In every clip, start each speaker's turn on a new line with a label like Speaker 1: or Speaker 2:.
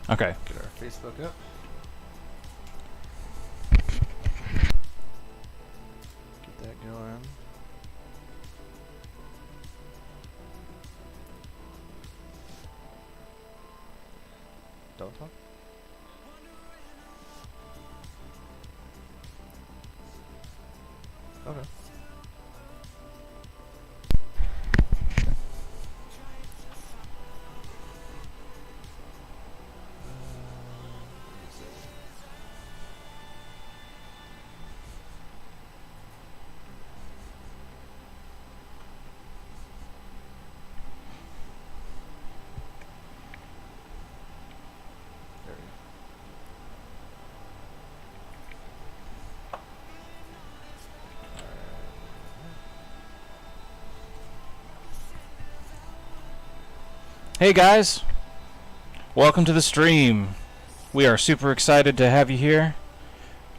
Speaker 1: Okay.
Speaker 2: Get our Facebook up. Get that going. Don't talk. Okay. There we go.
Speaker 1: Hey guys, welcome to the stream. We are super excited to have you here.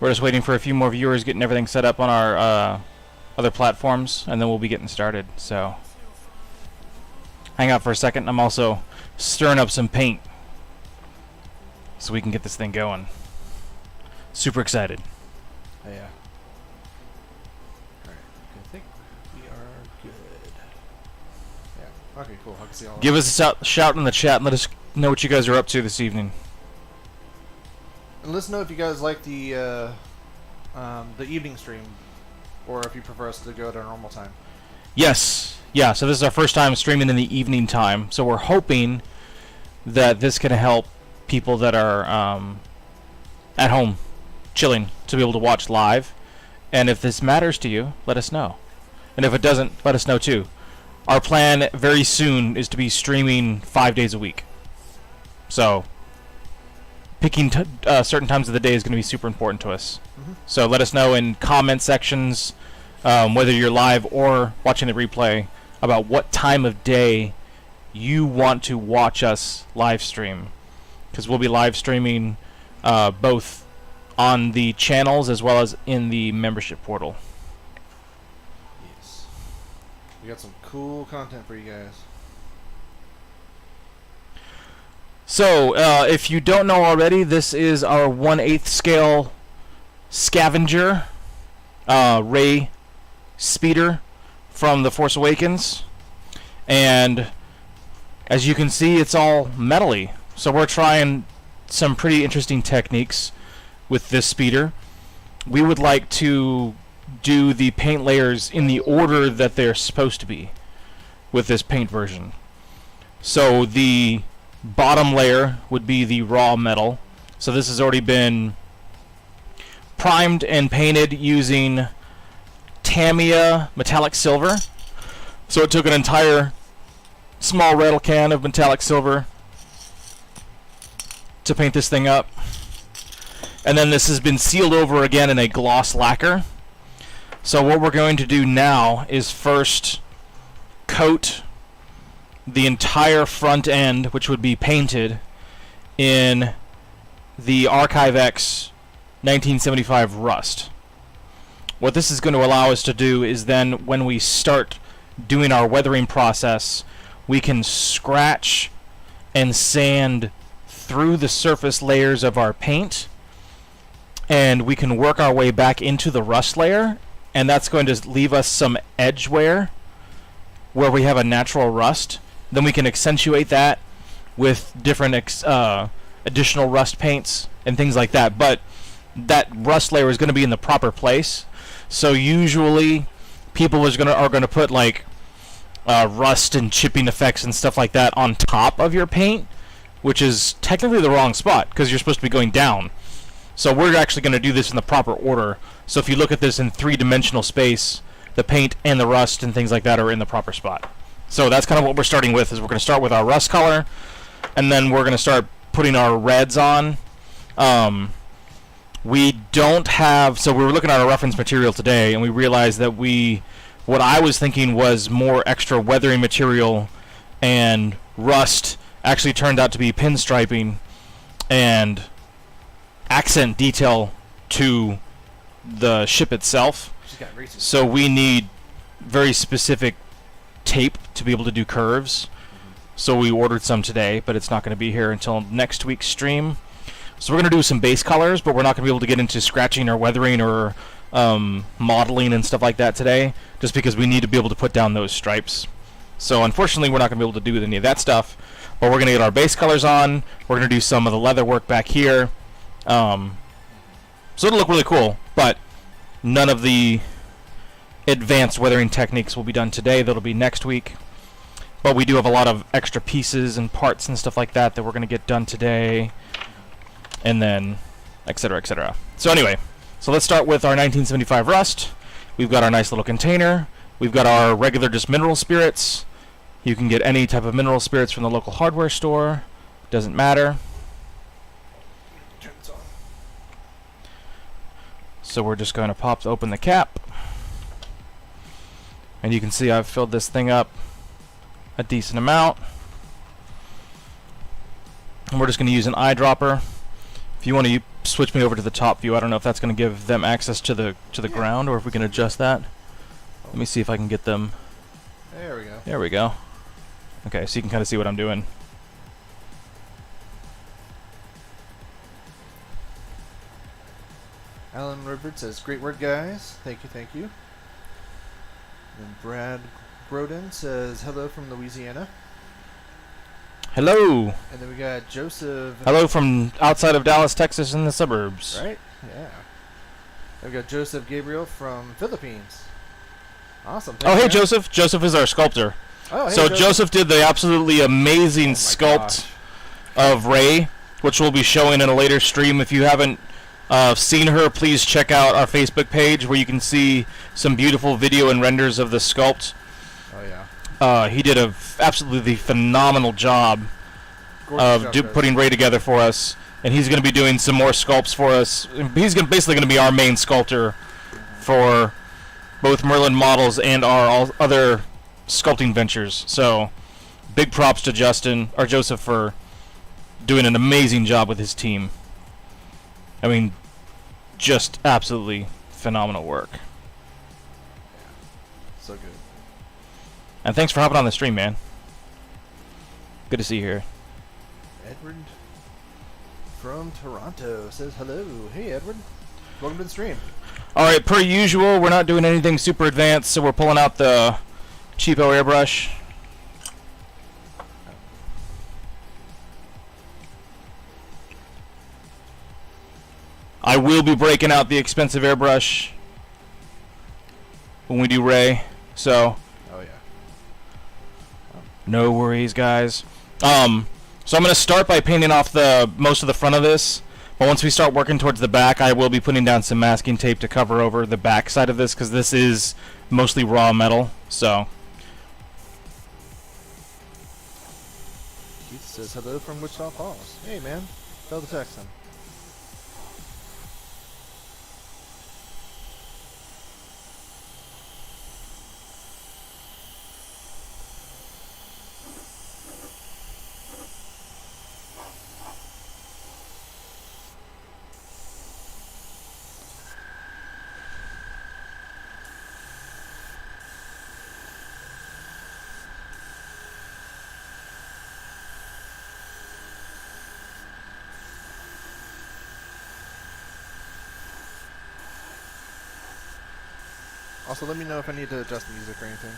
Speaker 1: We're just waiting for a few more viewers, getting everything set up on our other platforms, and then we'll be getting started. So, hang out for a second. I'm also stirring up some paint so we can get this thing going. Super excited.
Speaker 2: Yeah. Alright, I think we are good. Yeah. Okay, cool. I can see all
Speaker 1: Give us a shout in the chat and let us know what you guys are up to this evening.
Speaker 2: And let us know if you guys like the evening stream, or if you prefer us to go at our normal time.
Speaker 1: Yes. Yeah, so this is our first time streaming in the evening time. So we're hoping that this can help people that are at home chilling to be able to watch live. And if this matters to you, let us know. And if it doesn't, let us know too. Our plan very soon is to be streaming 5 days a week. So picking certain times of the day is going to be super important to us. So let us know in comment sections, whether you're live or watching the replay, about what time of day you want to watch us live stream. Because we'll be live streaming both on the channels as well as in the membership portal.
Speaker 2: Yes. We got some cool content for you guys.
Speaker 1: So, if you don't know already, this is our 1/8 scale Scavenger Ray Speeder from The Force Awakens. And as you can see, it's all metally. So we're trying some pretty interesting techniques with this speeder. We would like to do the paint layers in the order that they're supposed to be with this paint version. So the bottom layer would be the raw metal. So this has already been primed and painted using Tamiya metallic silver. So it took an entire small rattle can of metallic silver to paint this thing up. And then this has been sealed over again in a gloss lacquer. So what we're going to do now is first coat the entire front end, which would be painted in the Archive X 1975 rust. What this is going to allow us to do is then, when we start doing our weathering process, we can scratch and sand through the surface layers of our paint, and we can work our way back into the rust layer, and that's going to leave us some edge wear where we have a natural rust. Then we can accentuate that with different additional rust paints and things like that, but that rust layer is going to be in the proper place. So usually people are going to put like rust and chipping effects and stuff like that on top of your paint, which is technically the wrong spot because you're supposed to be going down. So we're actually going to do this in the proper order. So if you look at this in three-dimensional space, the paint and the rust and things like that are in the proper spot. So that's kind of what we're starting with. Is we're going to start with our rust color, and then we're going to start putting our reds on. We don't have, so we were looking at our reference material today, and we realized that what I was thinking was more extra weathering material, and rust actually turned out to be pinstriping and accent detail to the ship itself. So we need very specific tape to be able to do curves. So we ordered some today, but it's not going to be here until next week's stream. So we're going to do some base colors, but we're not going to be able to get into scratching or weathering or modeling and stuff like that today, just because we need to be able to put down those stripes. So unfortunately, we're not going to be able to do any of that stuff, but we're going to get our base colors on. We're going to do some of the leather work back here. So it'll look really cool, but none of the advanced weathering techniques will be done today. That'll be next week. But we do have a lot of extra pieces and parts and stuff like that that we're going to get done today, and then etc., etc. So anyway, so let's start with our 1975 rust. We've got our nice little container. We've got our regular just mineral spirits. You can get any type of mineral spirits from the local hardware store. Doesn't matter. So we're just going to open the cap. And you can see I've filled this thing up a decent amount. And we're just going to use an eyedropper. If you want to switch me over to the top view, I don't know if that's going to give them access to the ground, or if we can adjust that. Let me see if I can get them.
Speaker 2: There we go.
Speaker 1: There we go. Okay, so you can kind of see what I'm doing.
Speaker 2: Alan Rivert says, "Great work, guys. Thank you, thank you." And Brad Grodin says, "Hello from Louisiana."
Speaker 1: Hello.
Speaker 2: And then we got Joseph.
Speaker 1: Hello from outside of Dallas, Texas, in the suburbs.
Speaker 2: Right? Yeah. And we got Joseph Gabriel from Philippines. Awesome.
Speaker 1: Oh, hey, Joseph. Joseph is our sculptor.
Speaker 2: Oh, hey,
Speaker 1: so Joseph did the absolutely amazing sculpt of Ray, which we'll be showing in a later stream. If you haven't seen her, please check out our Facebook page where you can see some beautiful video and renders of the sculpt.
Speaker 2: Oh, yeah.
Speaker 1: He did a absolutely phenomenal job of putting Ray together for us, and he's going to be doing some more sculpts for us. He's basically going to be our main sculptor for both Merlin models and our other sculpting ventures. So big props to Joseph for doing an amazing job with his team. I mean, just absolutely phenomenal work.
Speaker 2: So good.
Speaker 1: And thanks for hopping on the stream, man. Good to see you here.
Speaker 2: Edward from Toronto says hello. Hey, Edward. Welcome to the stream.
Speaker 1: Alright, per usual, we're not doing anything super advanced, so we're pulling out the cheapo airbrush. I will be breaking out the expensive airbrush when we do Ray, so
Speaker 2: Oh, yeah.
Speaker 1: no worries, guys. So I'm going to start by painting off most of the front of this, but once we start working towards the back, I will be putting down some masking tape to cover over the back side of this, because this is mostly raw metal, so.
Speaker 2: Keith says hello from Wichita Falls. Hey, man. Tell the Texan. Also, let me know if I need to adjust the music or anything.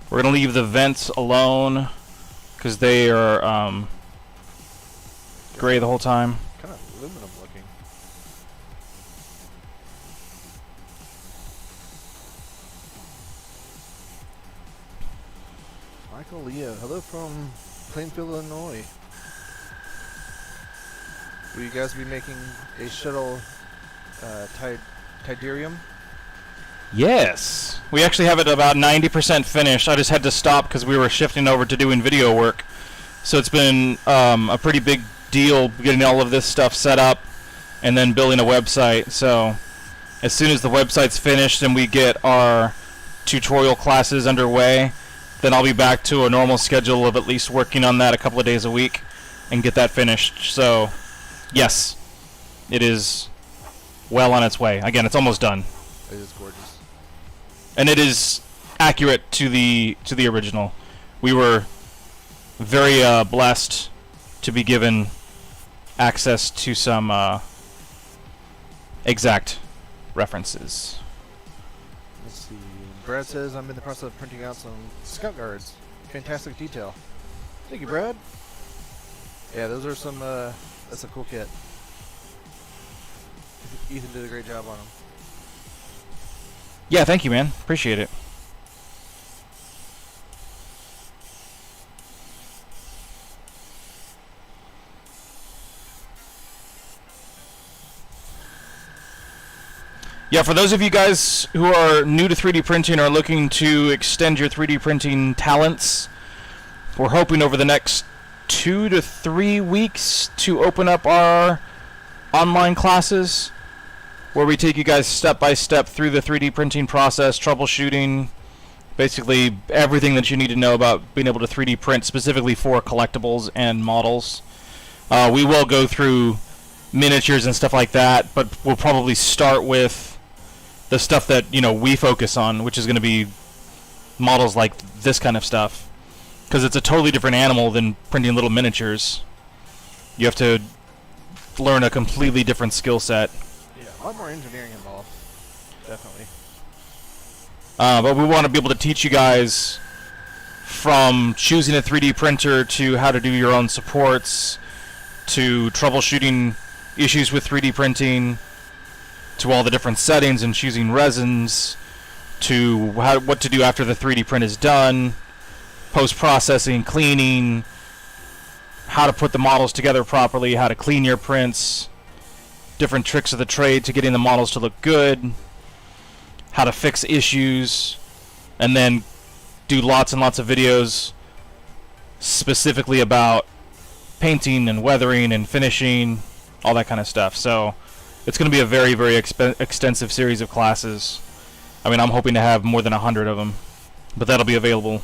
Speaker 1: We're going to leave the vents alone, because they are gray the whole time.
Speaker 2: Kind of aluminum looking. Michael Leo, hello from Plainfield, Illinois. Will you guys be making a shuttle Tidarium?
Speaker 1: Yes. We actually have it about 90% finished. I just had to stop because we were shifting over to doing video work. So it's been a pretty big deal getting all of this stuff set up. and then building a website. So as soon as the website's finished and we get our tutorial classes underway, then I'll be back to a normal schedule of at least working on that a couple of days a week and get that finished. So yes, it is well on its way. Again, it's almost done.
Speaker 2: It is gorgeous.
Speaker 1: And it is accurate to the original. We were very blessed to be given access to some exact references.
Speaker 2: Let's see. Brad says I'm in the process of printing out some scout guards. Fantastic detail. Thank you, Brad. Yeah, those are some. That's a cool kit. Ethan did a great job on them.
Speaker 1: Yeah, thank you, man. Appreciate it. Yeah, for those of you guys who are new to 3D printing or looking to extend your 3D printing talents, we're hoping over the next 2 to 3 weeks to open up our online classes where we take you guys step by step through the 3D printing process, troubleshooting, basically everything that you need to know about being able to 3D print specifically for collectibles and models. We will go through miniatures and stuff like that, but we'll probably start with the stuff that, you know, we focus on, which is going to be models like this kind of stuff, because it's a totally different animal than printing little miniatures. You have to learn a completely different skill set.
Speaker 2: Yeah, a lot more engineering involved. Definitely.
Speaker 1: But we want to be able to teach you guys from choosing a 3D printer to how to do your own supports, to troubleshooting issues with 3D printing, to all the different settings and choosing resins, to what to do after the 3D print is done, post-processing, cleaning, how to put the models together properly, how to clean your prints, different tricks of the trade to getting the models to look good, how to fix issues, and then do lots and lots of videos specifically about painting and weathering and finishing, all that kind of stuff. So it's going to be a very, very extensive series of classes. I mean, I'm hoping to have more than 100 of them, but that'll be available.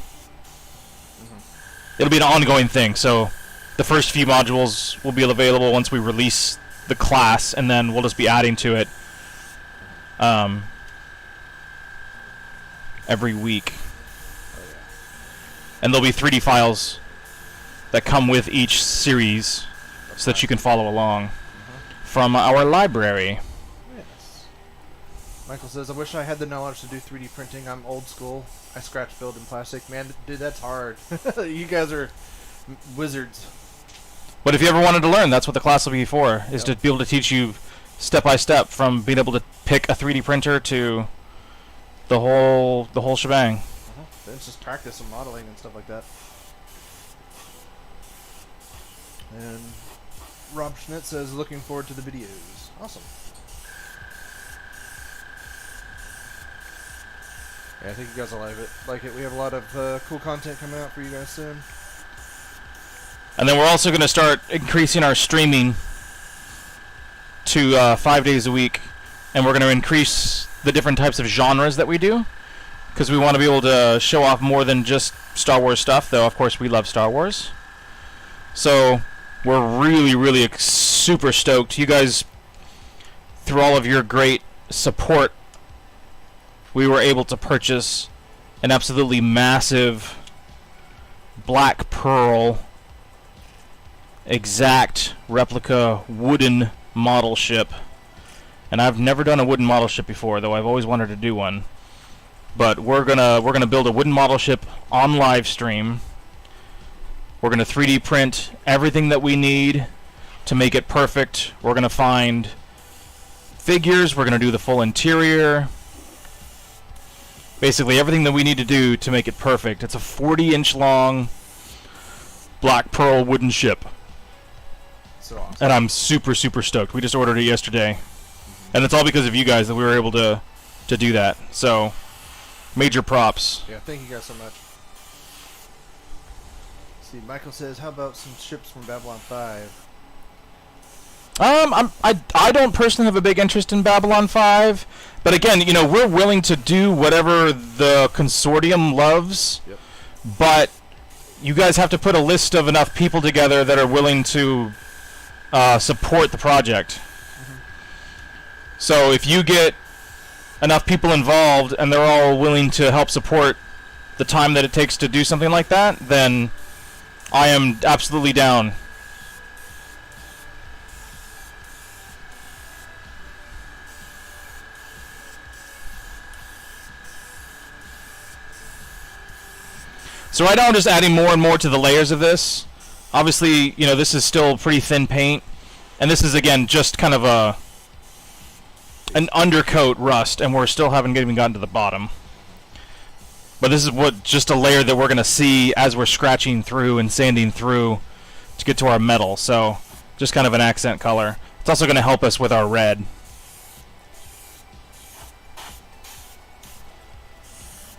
Speaker 1: It'll be an ongoing thing, so the first few modules will be available once we release the class, and then we'll just be adding to it every week. And there'll be 3D files that come with each series so that you can follow along from our library.
Speaker 2: Yes. Michael says, I wish I had the knowledge to do 3D printing. I'm old school. I scratch build in plastic. Man, dude, that's hard. You guys are wizards.
Speaker 1: But if you ever wanted to learn, that's what the class will be for, is to be able to teach you step by step from being able to pick a 3D printer to the whole shebang.
Speaker 2: Then it's just practice and modeling and stuff like that. And Rob Schmidt says, looking forward to the videos. Awesome. Yeah, I think you guys will like it. We have a lot of cool content coming out for you guys soon.
Speaker 1: And then we're also going to start increasing our streaming to 5 days a week. And we're going to increase the different types of genres that we do, because we want to be able to show off more than just Star Wars stuff, though of course we love Star Wars. So we're really, really super stoked. You guys, through all of your great support, we were able to purchase an absolutely massive black pearl exact replica wooden model ship. And I've never done a wooden model ship before, though I've always wanted to do one. But we're gonna build a wooden model ship on live stream. We're gonna 3D print everything that we need to make it perfect. We're gonna find figures. We're gonna do the full interior. Basically everything that we need to do to make it perfect. It's a 40-inch long black pearl wooden ship.
Speaker 2: So awesome.
Speaker 1: And I'm super, super stoked. We just ordered it yesterday. And it's all because of you guys that we were able to do that. So, major props.
Speaker 2: Yeah, thank you guys so much. Let's see, Michael says, how about some ships from Babylon 5?
Speaker 1: I don't personally have a big interest in Babylon 5, but again, you know, we're willing to do whatever the consortium loves,
Speaker 2: Yep.
Speaker 1: but you guys have to put a list of enough people together that are willing to support the project. So if you get enough people involved and they're all willing to help support the time that it takes to do something like that, then I am absolutely down. So right now I'm just adding more and more to the layers of this. Obviously, you know, this is still pretty thin paint, and this is again just kind of an undercoat rust, and we're still haven't even gotten to the bottom. But this is just a layer that we're going to see as we're scratching through and sanding through to get to our metal. So just kind of an accent color. It's also going to help us with our red.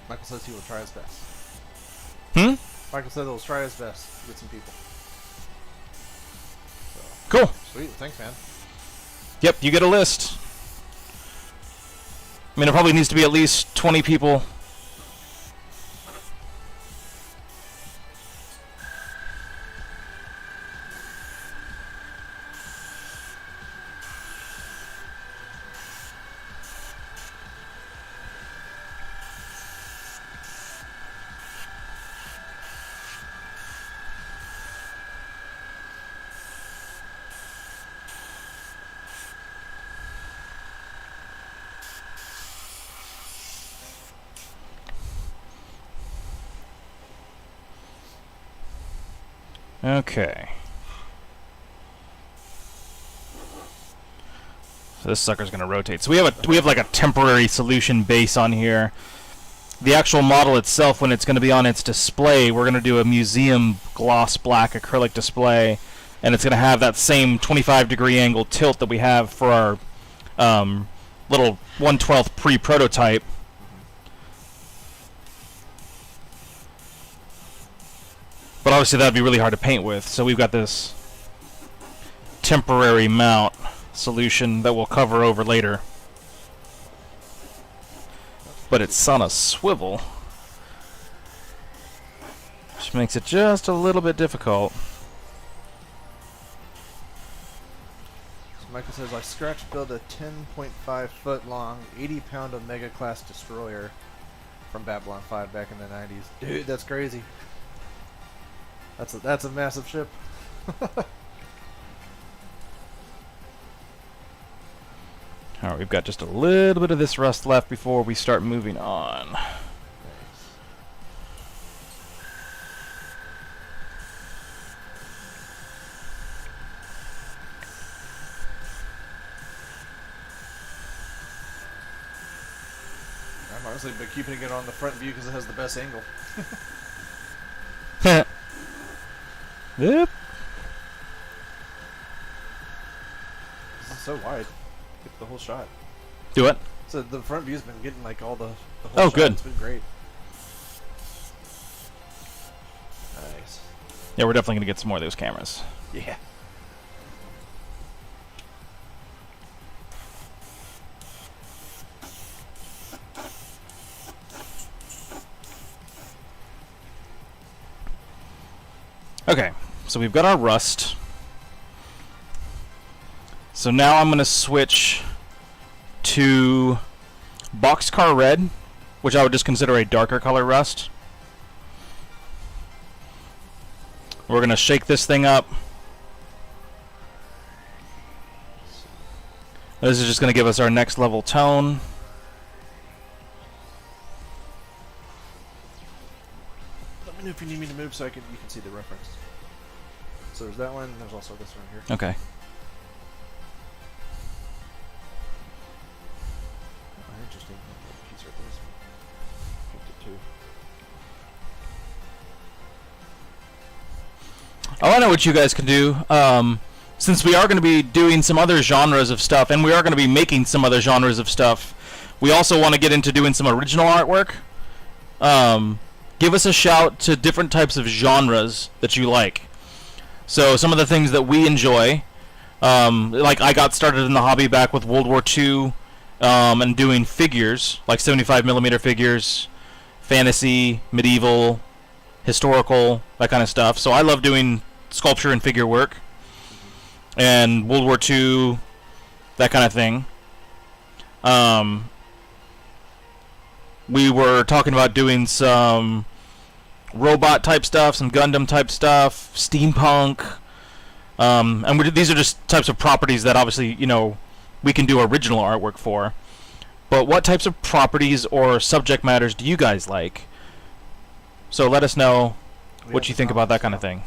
Speaker 2: Michael says he will try his best. Michael said he'll try his best to get some people. So,
Speaker 1: Cool.
Speaker 2: sweet. Thanks, man.
Speaker 1: Yep, you get a list. I mean, it probably needs to be at least 20 people. Okay. So this sucker's gonna rotate. So we have like a temporary solution base on here. The actual model itself, when it's gonna be on its display, we're gonna do a museum gloss black acrylic display, and it's gonna have that same 25-degree angle tilt that we have for our little 1/12 pre-prototype. But obviously that'd be really hard to paint with, so we've got this temporary mount solution that we'll cover over later. But it's on a swivel, which makes it just a little bit difficult.
Speaker 2: So Michael says, I scratch built a 10.5 foot long, 80-pound Omega class destroyer from Babylon 5 back in the 90s. Dude, that's crazy. That's a massive ship.
Speaker 1: Alright, we've got just a little bit of this rust left before we start moving on.
Speaker 2: I'm honestly been keeping it on the front view because it has the best angle.
Speaker 1: Yep.
Speaker 2: This is so wide. Get the whole shot.
Speaker 1: Do it.
Speaker 2: So the front view's been getting like all the whole
Speaker 1: Oh,
Speaker 2: shot.
Speaker 1: good.
Speaker 2: It's been great. Nice.
Speaker 1: Yeah, we're definitely going to get some more of those cameras.
Speaker 2: Yeah.
Speaker 1: Okay, so we've got our rust. So now I'm going to switch to boxcar red, which I would just consider a darker color rust. We're going to shake this thing up. This is just going to give us our next level tone.
Speaker 2: Let me know if you need me to move so you can see the reference. So there's that one. There's also this one here.
Speaker 1: Okay.
Speaker 2: Oh, interesting. Piece right there. Picked it too.
Speaker 1: Oh, I know what you guys can do. Since we are going to be doing some other genres of stuff, and we are going to be making some other genres of stuff, we also want to get into doing some original artwork. Give us a shout to different types of genres that you like. So some of the things that we enjoy Like I got started in the hobby back with World War II, and doing figures like 75mm figures, fantasy, medieval, historical, that kind of stuff. So I love doing sculpture and figure work, and World War II, that kind of thing. We were talking about doing some robot type stuff, some Gundam type stuff, steampunk. And these are just types of properties that obviously, we can do original artwork for. But what types of properties or subject matters do you guys like? So let us know what you think about that kind of thing.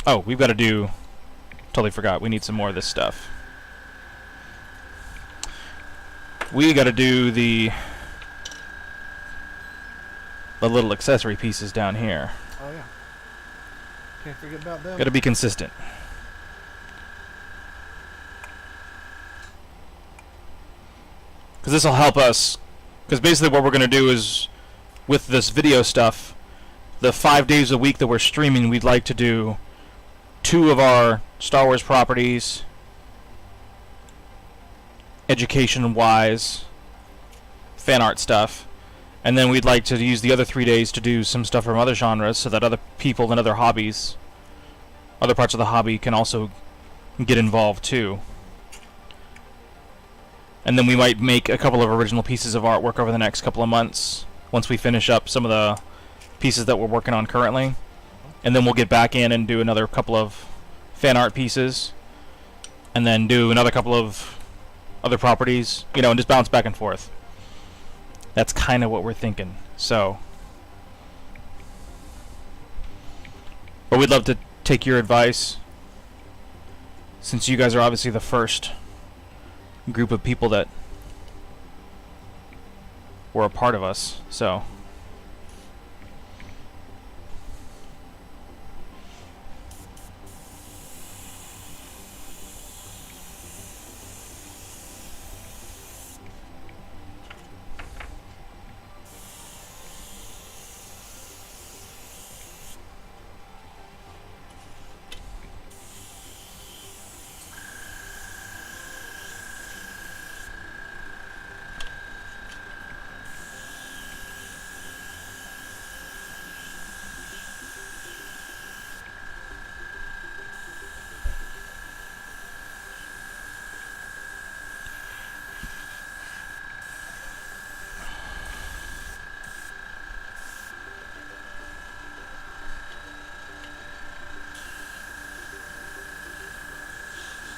Speaker 1: Oh, we've got to do... Totally forgot. We need some more of this stuff. We got to do the little accessory pieces down here.
Speaker 2: Oh yeah. Can't forget about them.
Speaker 1: Got to be consistent. Because this will help us. Because basically what we're going to do is, with this video stuff, the 5 days a week that we're streaming, we'd like to do 2 of our Star Wars properties, education-wise, fan art stuff. And then we'd like to use the other 3 days to do some stuff from other genres so that other people and other hobbies, other parts of the hobby can also get involved too. And then we might make a couple of original pieces of artwork over the next couple of months once we finish up some of the pieces that we're working on currently. And then we'll get back in and do another couple of fan art pieces. And then do another couple of other properties, and just bounce back and forth. That's kind of what we're thinking. So, but we'd love to take your advice, since you guys are obviously the first group of people that were a part of us. So,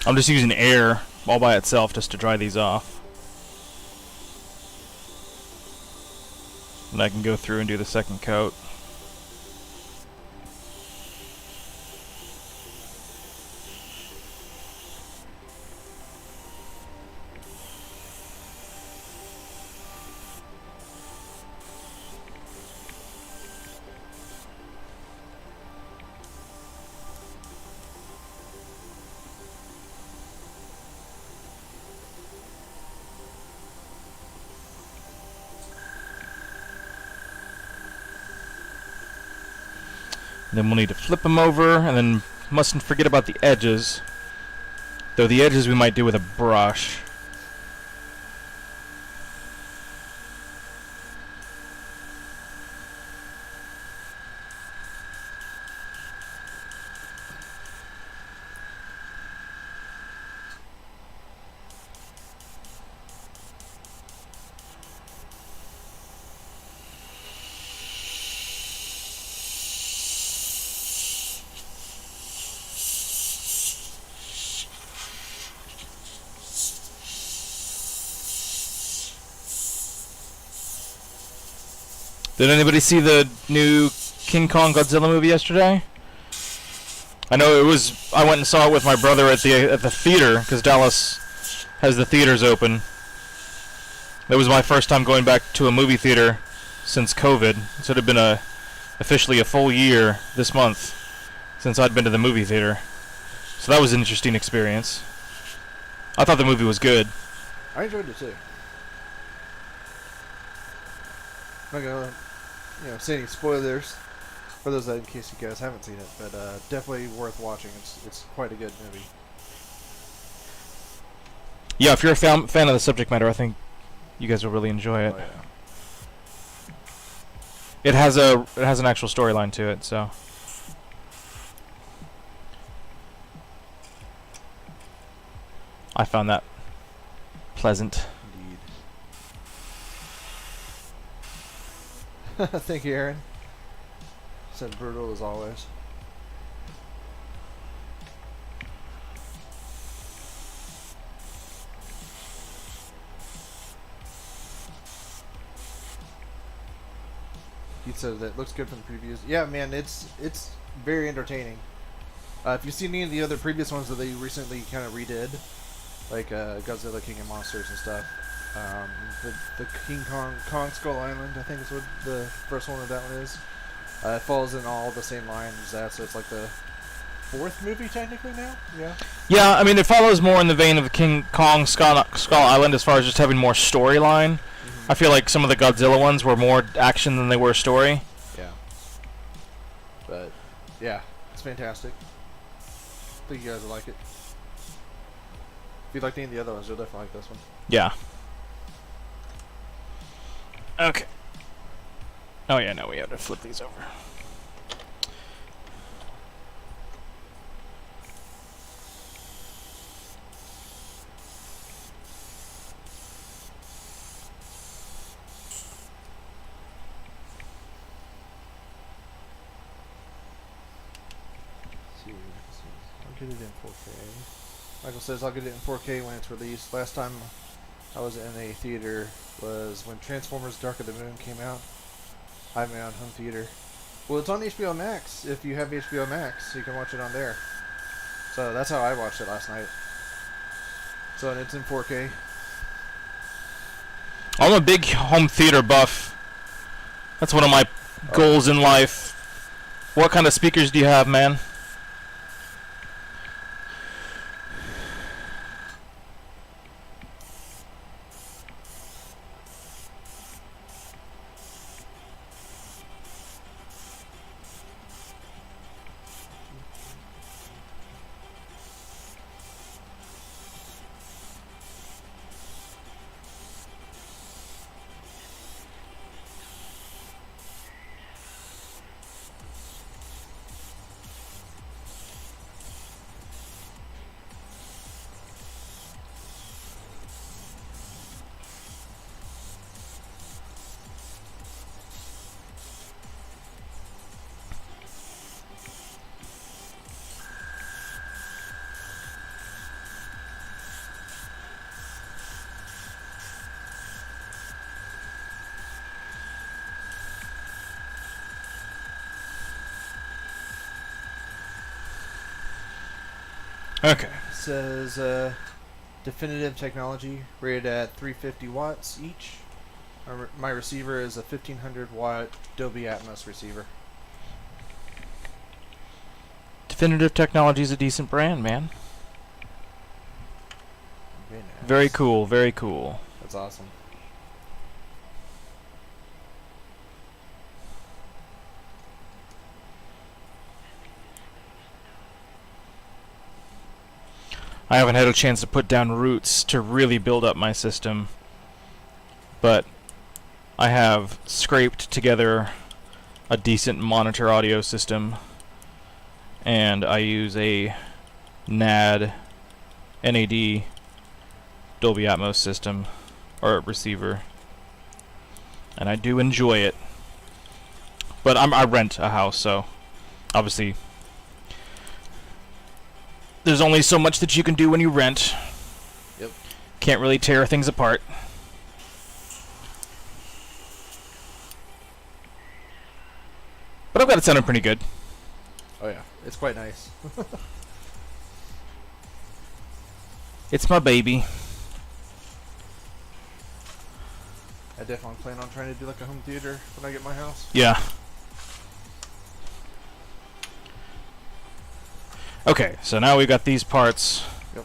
Speaker 1: I'm just using air all by itself just to dry these off. And I can go through and do the second coat. Then we'll need to flip them over, and then mustn't forget about the edges. Though the edges we might do with a brush. Did anybody see the new King Kong Godzilla movie yesterday? I know it was. I went and saw it with my brother at the theater because Dallas has the theaters open. It was my first time going back to a movie theater since COVID, so it had been officially a full year this month since I'd been to the movie theater. So that was an interesting experience. I thought the movie was good.
Speaker 2: I enjoyed it too. I'm not gonna, say any spoilers, For those that, in case you guys haven't seen it, but definitely worth watching. It's quite a good movie.
Speaker 1: Yeah, if you're a fan of the subject matter, I think you guys will really enjoy it.
Speaker 2: Oh, yeah.
Speaker 1: It has an actual storyline to it, so. I found that pleasant.
Speaker 2: Indeed. Thank you, Aaron. Said brutal as always. He said that looks good from the previews. Yeah, man, it's very entertaining. If you've seen any of the other previous ones that they recently kind of redid, like Godzilla, King of Monsters and stuff, the King Kong Skull Island, I think is what the first one of that one is. It falls in all the same lines as that, so it's like the 4th movie technically now. Yeah.
Speaker 1: Yeah, I mean it follows more in the vein of King Kong Skull Island as far as just having more storyline. I feel like some of the Godzilla ones were more action than they were story.
Speaker 2: Yeah. But, yeah, it's fantastic. I think you guys will like it. If you liked any of the other ones, you'll definitely like this one.
Speaker 1: Yeah. Okay. Oh yeah, no, we have to flip these over.
Speaker 2: I'll get it in 4K. Michael says I'll get it in 4K when it's released. Last time I was in a theater was when Transformers Dark of the Moon came out. I have my own home theater. Well, it's on HBO Max. If you have HBO Max, you can watch it on there. So that's how I watched it last night. So it's in 4K.
Speaker 1: I'm a big home theater buff. That's one of my goals in life. What kind of speakers do you have, man? Okay.
Speaker 2: It says definitive technology rated at 350 watts each. My receiver is a 1500 watt Dolby Atmos receiver.
Speaker 1: Definitive Technology is a decent brand, man.
Speaker 2: Very nice.
Speaker 1: Very cool, very cool.
Speaker 2: That's awesome.
Speaker 1: I haven't had a chance to put down roots to really build up my system, but I have scraped together a decent monitor audio system, and I use a NAD Dolby Atmos system or receiver, and I do enjoy it. But I rent a house, so obviously there's only so much that you can do when you rent.
Speaker 2: Yep.
Speaker 1: Can't really tear things apart. But I've got it sounding pretty good.
Speaker 2: Oh yeah, it's quite nice.
Speaker 1: It's my baby.
Speaker 2: I definitely plan on trying to do like a home theater when I get my house.
Speaker 1: Yeah. Okay, so now we've got these parts.
Speaker 2: Yep.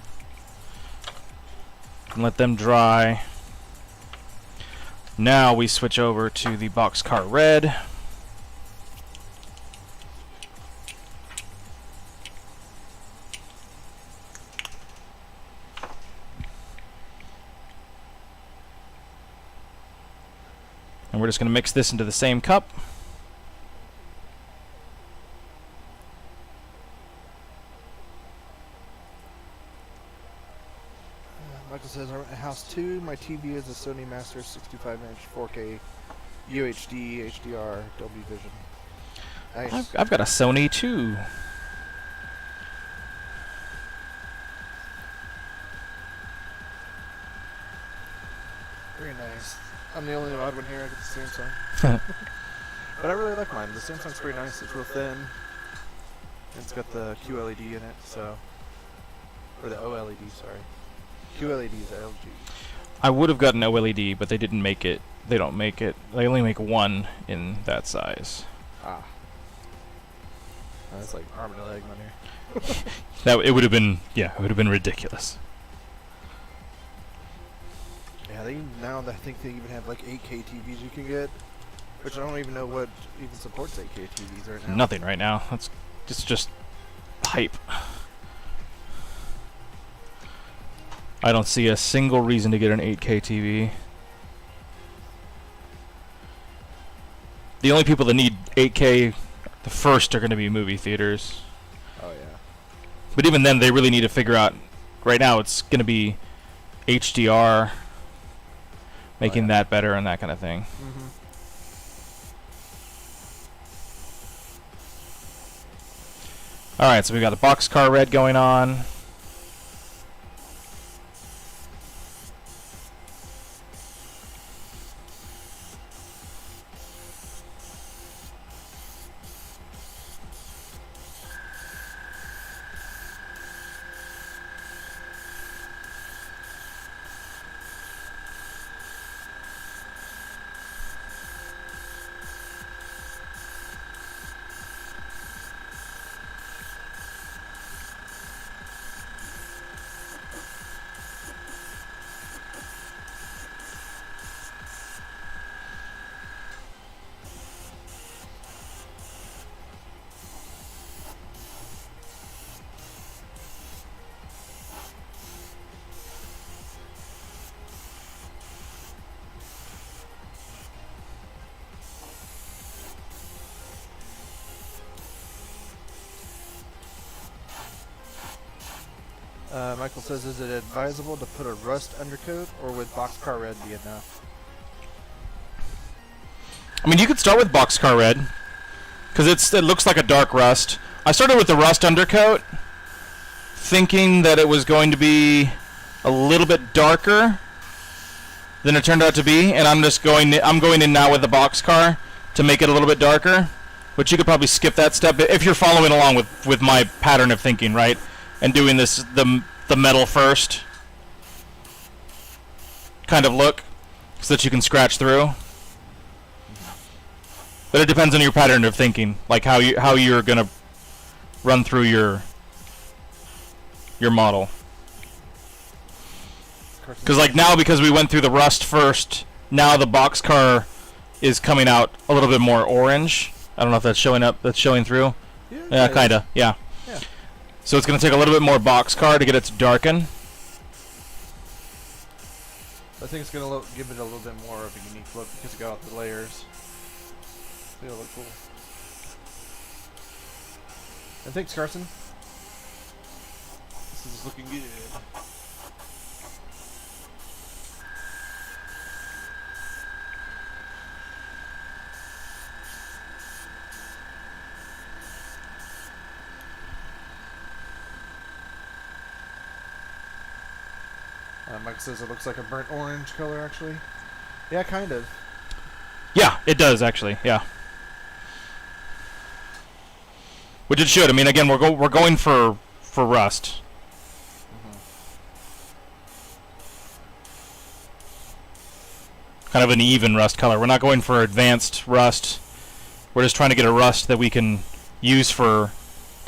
Speaker 1: And let them dry. Now we switch over to the boxcar red. And we're just going to mix this into the same cup.
Speaker 2: Michael says, I rent a house 2. My TV is a Sony Master 65-inch 4K UHD HDR Dolby Vision. Nice.
Speaker 1: I've got a Sony too.
Speaker 2: Very nice. I'm the only odd one here. I get the Samsung. But I really like mine. The Samsung's pretty nice. It's real thin. And it's got the QLED in it, so... Or the OLED, sorry. QLED is LG.
Speaker 1: I would have gotten OLED, but they didn't make it. They don't make it. They only make one in that size.
Speaker 2: Ah. That's like arm and a leg money.
Speaker 1: It would have been, yeah, it would have been ridiculous.
Speaker 2: Yeah, I think they even have like 8K TVs you can get, which I don't even know what even supports 8K TVs right now.
Speaker 1: Nothing right now. It's just hype. I don't see a single reason to get an 8K TV. The only people that need 8K the first are going to be movie theaters.
Speaker 2: Oh yeah.
Speaker 1: But even then, they really need to figure out. Right now, it's going to be HDR, making that better and that kind of thing.
Speaker 2: Mm-hmm.
Speaker 1: All right, so we got the boxcar red going on.
Speaker 2: Michael says, is it advisable to put a rust undercoat, or would boxcar red be enough?
Speaker 1: I mean, you could start with boxcar red, because it looks like a dark rust. I started with the rust undercoat, thinking that it was going to be a little bit darker than it turned out to be, and I'm going in now with the boxcar to make it a little bit darker. But you could probably skip that step if you're following along with my pattern of thinking, right? And doing this the metal first kind of look, so that you can scratch through. But it depends on your pattern of thinking, like how you're gonna run through your model. Because like now, because we went through the rust first, now the boxcar is coming out a little bit more orange. I don't know if that's showing up. That's showing through. Yeah, kinda. Yeah. So it's going to take a little bit more boxcar to get it to darken.
Speaker 2: I think it's going to give it a little bit more of a unique look because it got out the layers. It'll look cool. And thanks, Carson. This is looking good. Mike says it looks like a burnt orange color, actually. Yeah, kind of.
Speaker 1: Yeah, it does actually. Yeah, which it should. I mean, again, we're going for rust. Kind of an even rust color. We're not going for advanced rust. We're just trying to get a rust that we can use for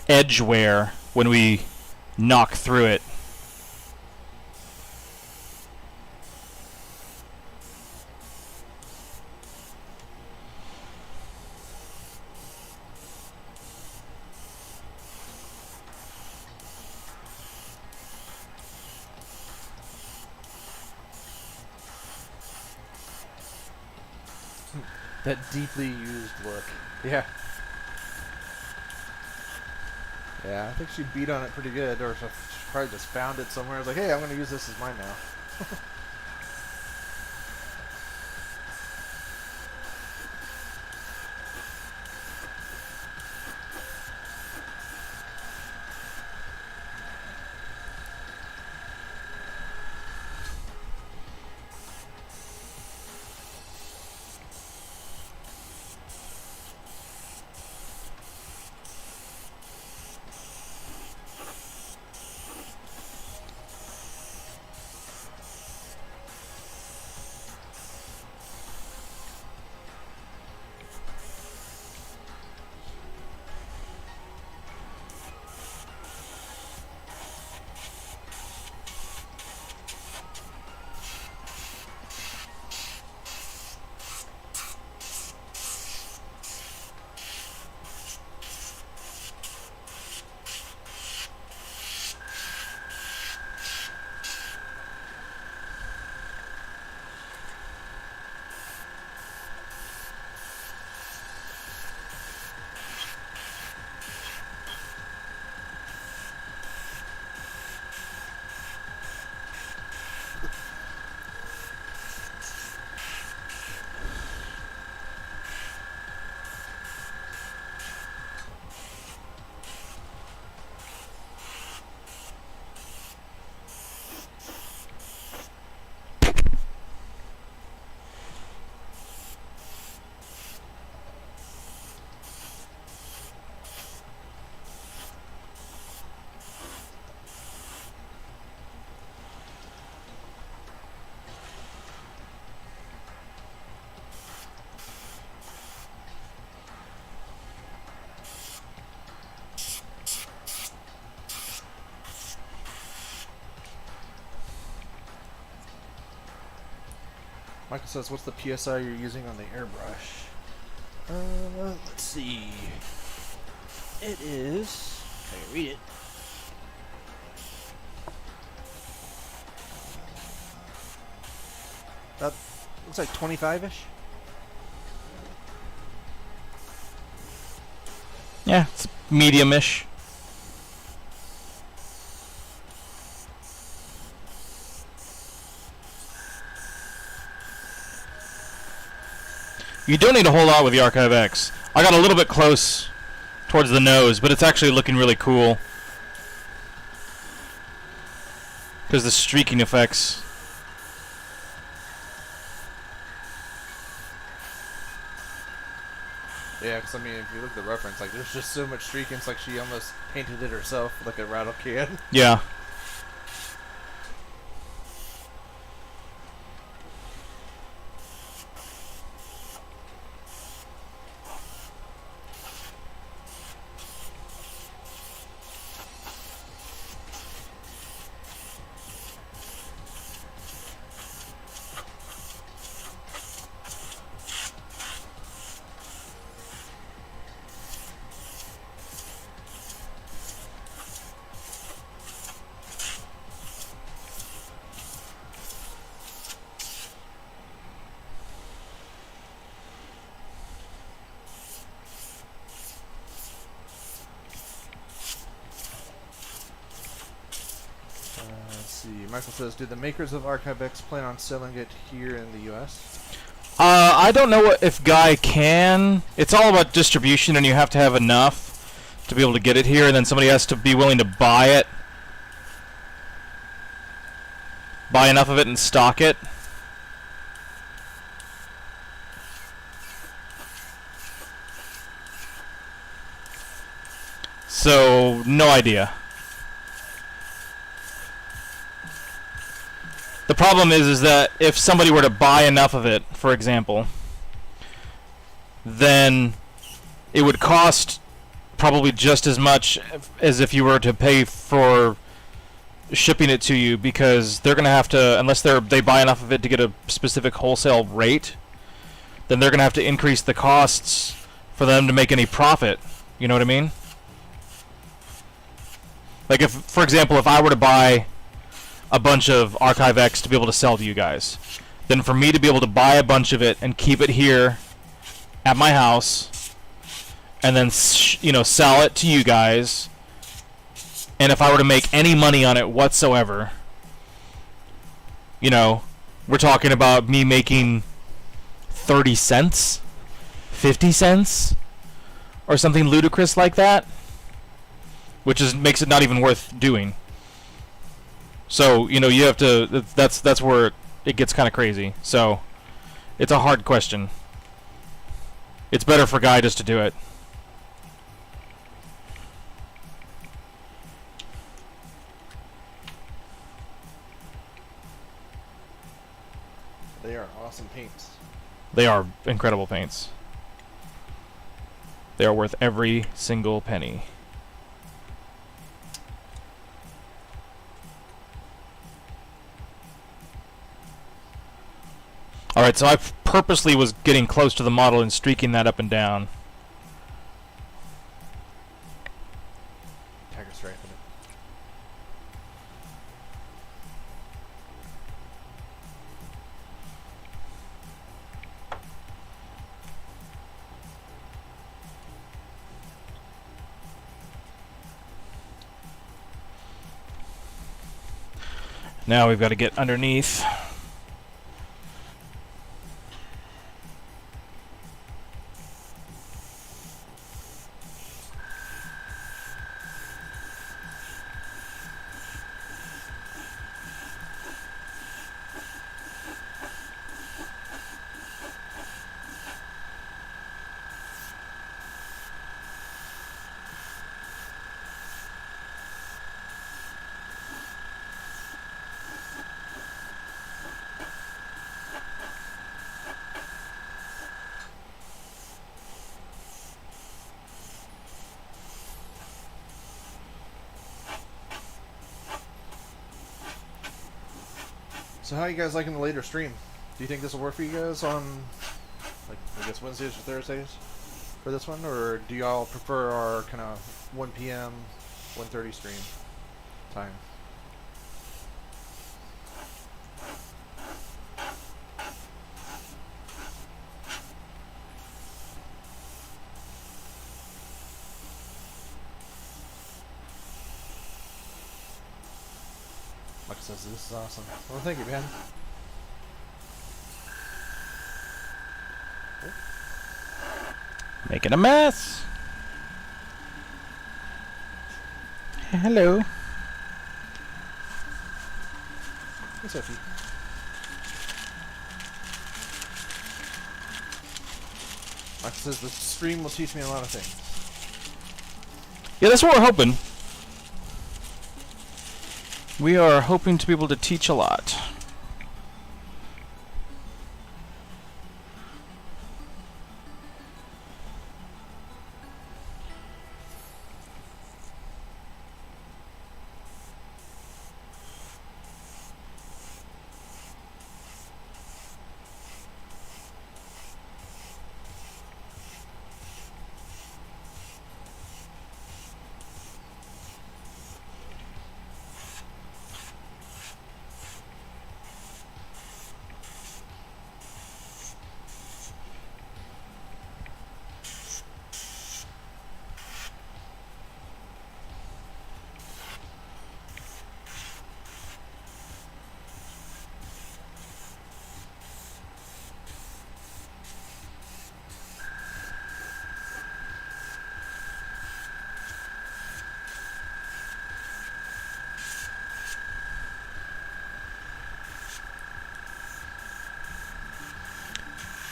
Speaker 1: edge wear when we knock through it.
Speaker 2: That deeply used look. Yeah. Yeah, I think she beat on it pretty good, or she probably just found it somewhere. I was like, hey, I'm going to use this as mine now. Michael says, what's the PSI you're using on the airbrush? Let's see. It is... Can I read it? That looks like 25-ish.
Speaker 1: Yeah, it's medium-ish. You don't need a whole lot with the Archive X. I got a little bit close towards the nose, but it's actually looking really cool. Because the streaking effects.
Speaker 2: Yeah, because I mean, if you look at the reference, like, there's just so much streaking, it's like she almost painted it herself, like a rattle can.
Speaker 1: Yeah.
Speaker 2: Michael says, do the makers of ArchiveX plan on selling it here in the U.S.?
Speaker 1: I don't know if Guy can. It's all about distribution, and you have to have enough to be able to get it here, and then somebody has to be willing to buy it. Buy enough of it and stock it. So, no idea. The problem is that if somebody were to buy enough of it, for example, then it would cost probably just as much as if you were to pay for shipping it to you, because they're going to have to, unless they buy enough of it to get a specific wholesale rate, then they're going to have to increase the costs for them to make any profit. You know what I mean? Like, if, for example, if I were to buy a bunch of ArchiveX to be able to sell to you guys, then for me to be able to buy a bunch of it and keep it here at my house, and then sell it to you guys. And if I were to make any money on it whatsoever, we're talking about me making 30 cents, 50 cents, or something ludicrous like that, which makes it not even worth doing. So, you have to, that's where it gets kind of crazy. So, it's a hard question. It's better for Guy just to do it.
Speaker 2: They are awesome paints.
Speaker 1: They are incredible paints. They are worth every single penny. Alright, so I purposely was getting close to the model and streaking that up and down.
Speaker 2: Tiger stripe in it.
Speaker 1: Now we've got to get underneath.
Speaker 2: So how are you guys liking the later stream? Do you think this will work for you guys on, like, I guess Wednesdays or Thursdays for this one? Or do y'all prefer our kind of 1 p.m., 1:30 stream time? Like says, this is awesome. Well, thank you, man.
Speaker 1: Making a mess. Hello.
Speaker 2: Hey, Sophie. Like says, the stream will teach me a lot of things.
Speaker 1: Yeah, that's what we're hoping. We are hoping to be able to teach a lot.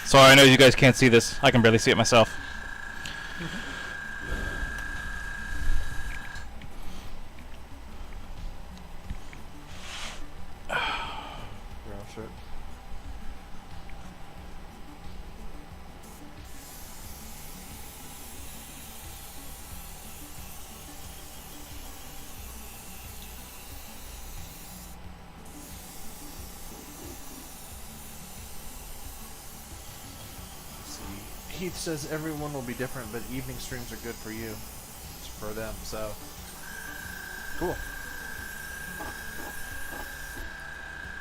Speaker 1: Sorry, I know you guys can't see this. I can barely see it myself.
Speaker 2: You're all set. Heath says everyone will be different, but evening streams are good for you. It's for them, so cool.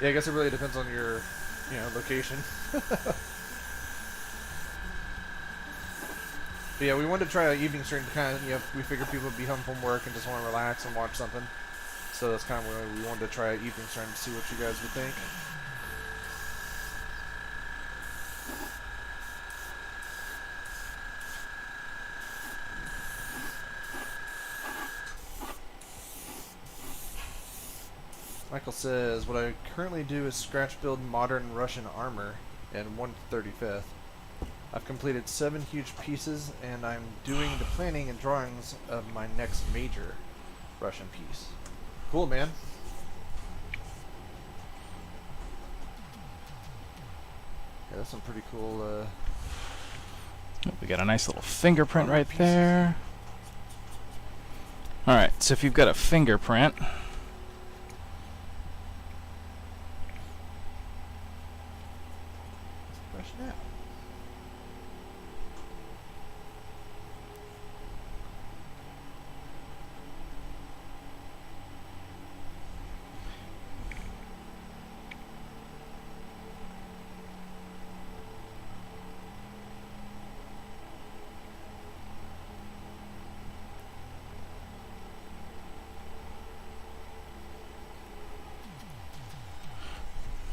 Speaker 2: Yeah, I guess it really depends on your, location. But yeah, we wanted to try an evening stream to kind of, we figured people would be home from work and just want to relax and watch something. So that's kind of where we wanted to try an evening stream to see what you guys would think. Michael says, what I currently do is scratch build modern Russian armor in 1/35. I've completed 7 huge pieces, and I'm doing the planning and drawings of my next major Russian piece. Cool, man. Yeah, that's some pretty cool,
Speaker 1: We got a nice little fingerprint right there. Alright, so if you've got a fingerprint...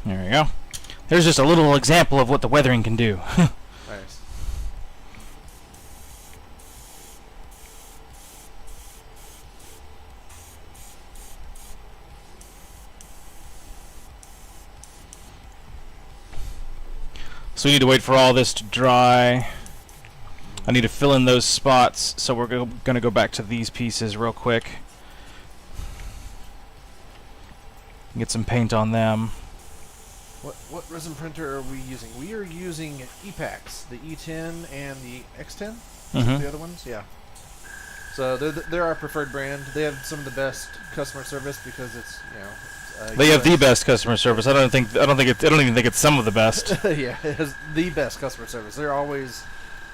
Speaker 1: There we go. There's just a little example of what the weathering can do.
Speaker 2: Nice.
Speaker 1: So we need to wait for all this to dry. I need to fill in those spots, so we're going to go back to these pieces real quick. Get some paint on them.
Speaker 2: What resin printer are we using? We are using EPAX, the E10 and the X10. The other ones, yeah. So they're our preferred brand. They have some of the best customer service because it's
Speaker 1: they have the best customer service. I don't even think it's some of the best.
Speaker 2: Yeah, it has the best customer service. They're always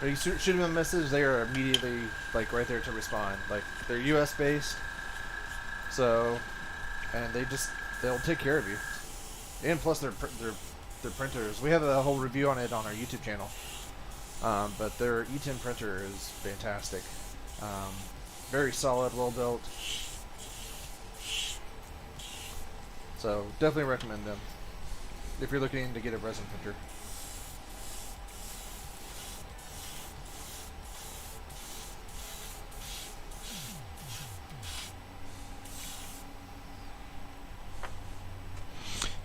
Speaker 2: when you shoot them a message, they are immediately like right there to respond. Like they're US based, so and they'll take care of you. And plus, their printers. We have a whole review on it on our YouTube channel. But their E10 printer is fantastic. Very solid, well built. So definitely recommend them if you're looking to get a resin printer.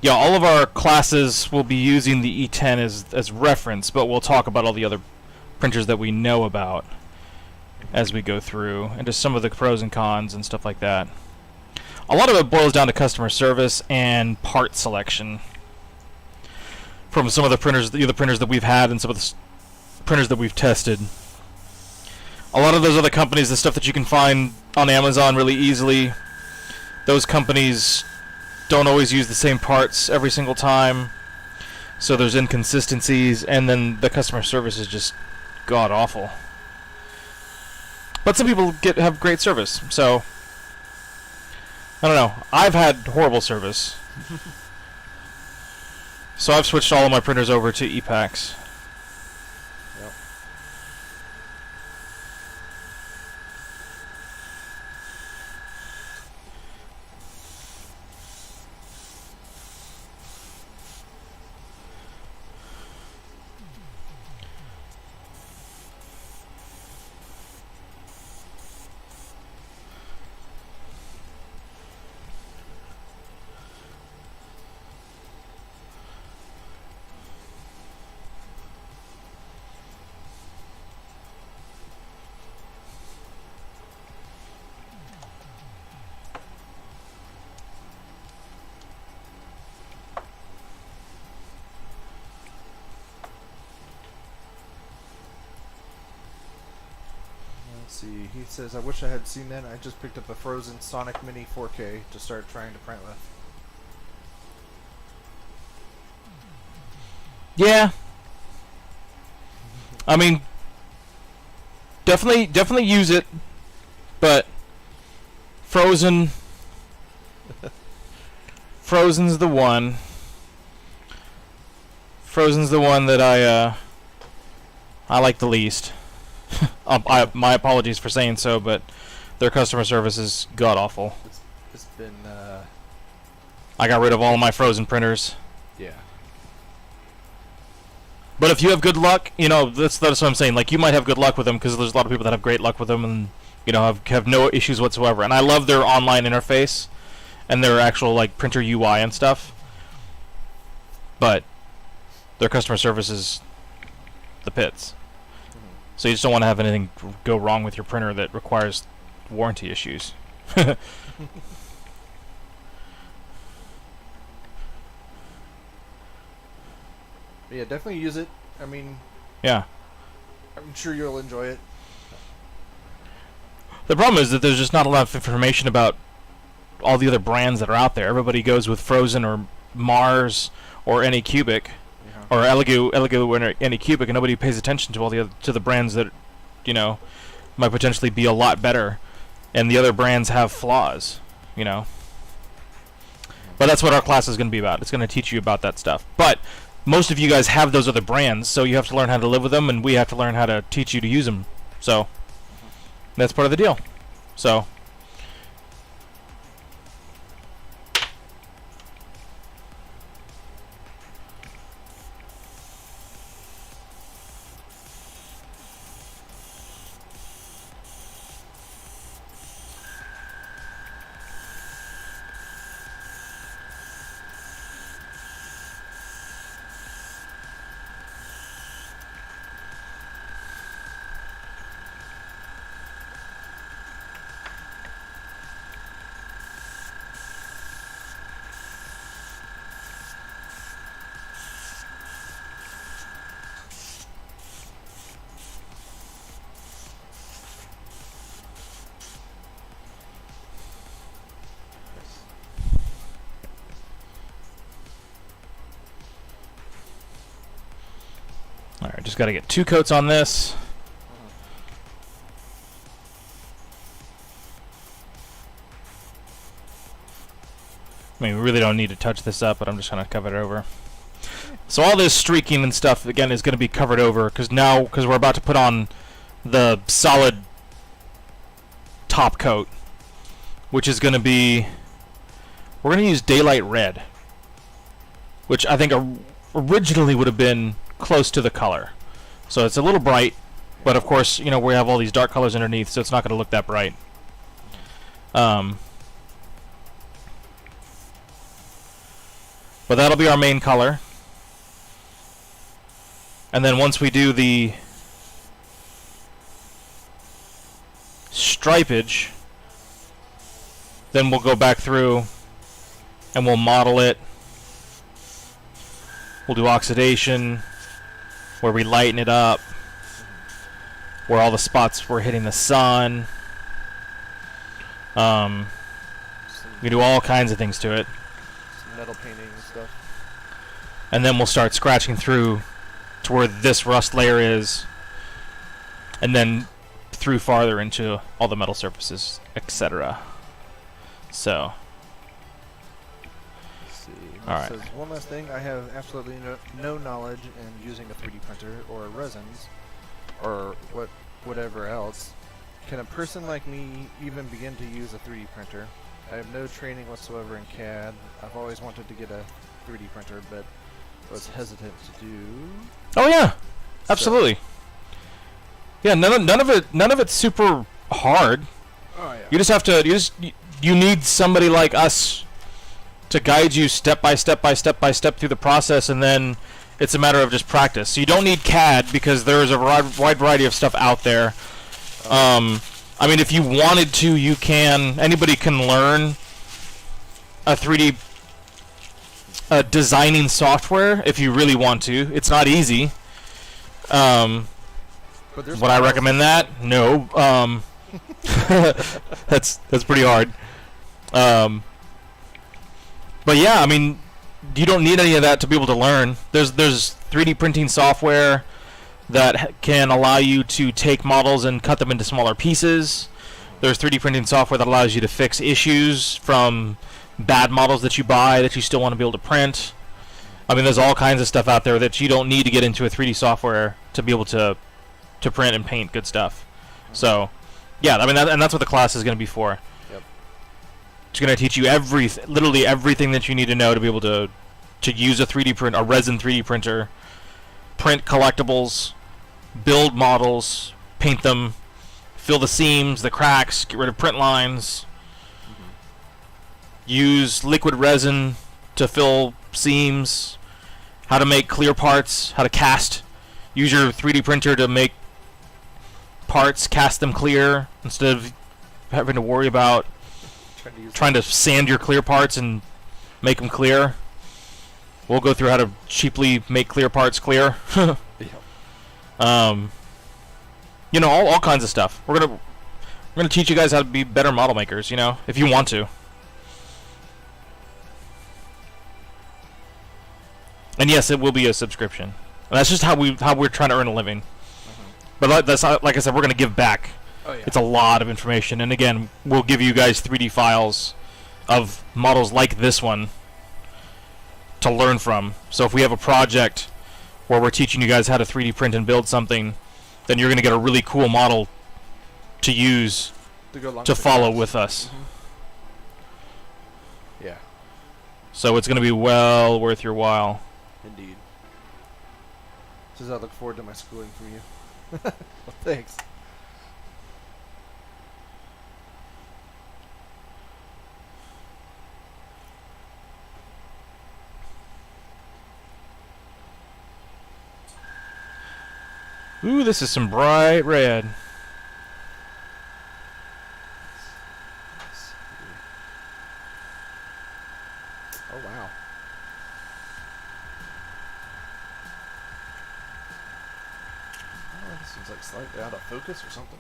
Speaker 1: Yeah, all of our classes will be using the E10 as reference, but we'll talk about all the other printers that we know about as we go through, and just some of the pros and cons and stuff like that. A lot of it boils down to customer service and part selection from some of the other printers that we've had and some of the printers that we've tested. A lot of those other companies, the stuff that you can find on Amazon really easily, those companies don't always use the same parts every single time, so there's inconsistencies, and then the customer service is just god awful. But some people have great service, so I don't know. I've had horrible service, so I've switched all of my printers over to EPAX.
Speaker 2: Yep. Let's see, he says, I wish I had seen that. I just picked up a frozen Sonic Mini 4K to start trying to print with.
Speaker 1: Yeah. I mean, definitely use it, but Frozen's the one. Frozen's the one that I like the least. My apologies for saying so, but their customer service is god awful.
Speaker 2: It's been
Speaker 1: I got rid of all of my frozen printers.
Speaker 2: yeah.
Speaker 1: But if you have good luck, you know, that's what I'm saying. Like, you might have good luck with them because there's a lot of people that have great luck with them and, you know, have no issues whatsoever. And I love their online interface and their actual, like, printer UI and stuff. But their customer service is the pits. So you just don't want to have anything go wrong with your printer that requires warranty issues.
Speaker 2: Yeah, definitely use it. I mean,
Speaker 1: Yeah.
Speaker 2: I'm sure you'll enjoy it.
Speaker 1: The problem is that there's just not a lot of information about all the other brands that are out there. Everybody goes with Frozen or Mars or Anycubic or Elegoo or Anycubic, and nobody pays attention to all the to the brands that, you know, might potentially be a lot better, and the other brands have flaws, you know. But that's what our class is going to be about. It's going to teach you about that stuff. But most of you guys have those other brands, so you have to learn how to live with them, and we have to learn how to teach you to use them. So that's part of the deal. So alright, just got to get 2 coats on this. I mean, we really don't need to touch this up, but I'm just going to cover it over. So all this streaking and stuff, again, is going to be covered over, because we're about to put on the solid top coat, which is going to be, we're going to use Daylight Red, which I think originally would have been close to the color. So it's a little bright, but of course, you know, we have all these dark colors underneath, so it's not going to look that bright. But that'll be our main color. And then once we do the stripage, then we'll go back through and we'll model it. We'll do oxidation, where we lighten it up, where all the spots were hitting the sun. We do all kinds of things to it.
Speaker 2: Some metal painting and stuff.
Speaker 1: And then we'll start scratching through to where this rust layer is, and then through farther into all the metal surfaces, etc. So,
Speaker 2: Let's see.
Speaker 1: All right.
Speaker 2: Says, one last thing, I have absolutely no knowledge in using a 3D printer or resins or whatever else. Can a person like me even begin to use a 3D printer? I have no training whatsoever in CAD. I've always wanted to get a 3D printer, but was hesitant to do.
Speaker 1: oh yeah, absolutely. Yeah, none of it's super hard.
Speaker 2: Oh yeah.
Speaker 1: You just have to. You need somebody like us to guide you step by step through the process, and then it's a matter of just practice. So you don't need CAD because there's a wide variety of stuff out there. I mean, if you wanted to, you can. Anybody can learn a 3D designing software if you really want to. It's not easy.
Speaker 2: But there's
Speaker 1: Would I recommend that? No. That's pretty hard. But yeah, I mean, you don't need any of that to be able to learn. There's 3D printing software that can allow you to take models and cut them into smaller pieces. There's 3D printing software that allows you to fix issues from bad models that you buy that you still want to be able to print. I mean, there's all kinds of stuff out there that you don't need to get into a 3D software to be able to to print and paint good stuff. So, yeah, I mean, and that's what the class is going to be for.
Speaker 2: Yep.
Speaker 1: It's going to teach you literally everything that you need to know to be able to use a 3D print, a resin 3D printer, print collectibles, build models, paint them, fill the seams, the cracks, get rid of print lines, use liquid resin to fill seams, how to make clear parts, how to cast, use your 3D printer to make parts, cast them clear instead of having to worry about trying to sand your clear parts and make them clear. We'll go through how to cheaply make clear parts clear. You know, all kinds of stuff. We're gonna teach you guys how to be better model makers, you know, if you want to. And yes, it will be a subscription. And that's just how we're trying to earn a living. But that's like I said, we're gonna give back.
Speaker 2: Oh, yeah.
Speaker 1: It's a lot of information, and again, we'll give you guys 3D files of models like this one to learn from. So if we have a project where we're teaching you guys how to 3D print and build something, then you're gonna get a really cool model to use to follow with us.
Speaker 2: Yeah.
Speaker 1: So it's gonna be well worth your while.
Speaker 2: Indeed. Says I look forward to my schooling from you. Well, thanks.
Speaker 1: Ooh, this is some bright red.
Speaker 2: Oh, wow. Oh, this seems like slightly out of focus or something.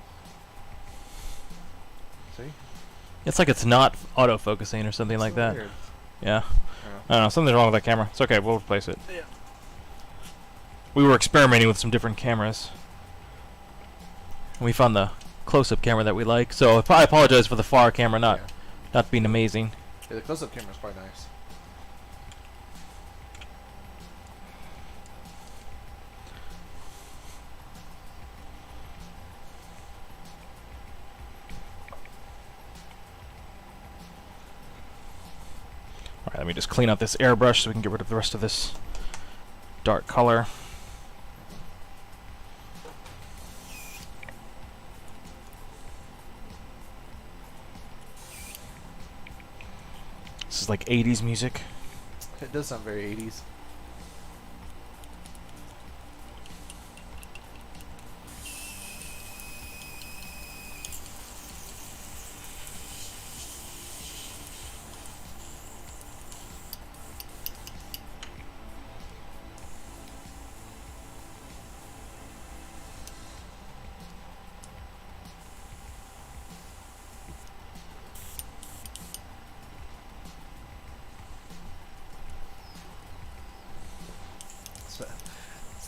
Speaker 2: See?
Speaker 1: It's like it's not auto-focusing or something like that.
Speaker 2: Weird.
Speaker 1: Yeah.
Speaker 2: Oh.
Speaker 1: I don't know, something's wrong with that camera. It's okay, we'll replace it.
Speaker 2: Yeah.
Speaker 1: We were experimenting with some different cameras. And we found the close-up camera that we like. So I apologize for the far camera not being amazing.
Speaker 2: Yeah, the close-up camera is quite nice.
Speaker 1: Alright, let me just clean out this airbrush so we can get rid of the rest of this dark color. This is like 80s music.
Speaker 2: It does sound very 80s.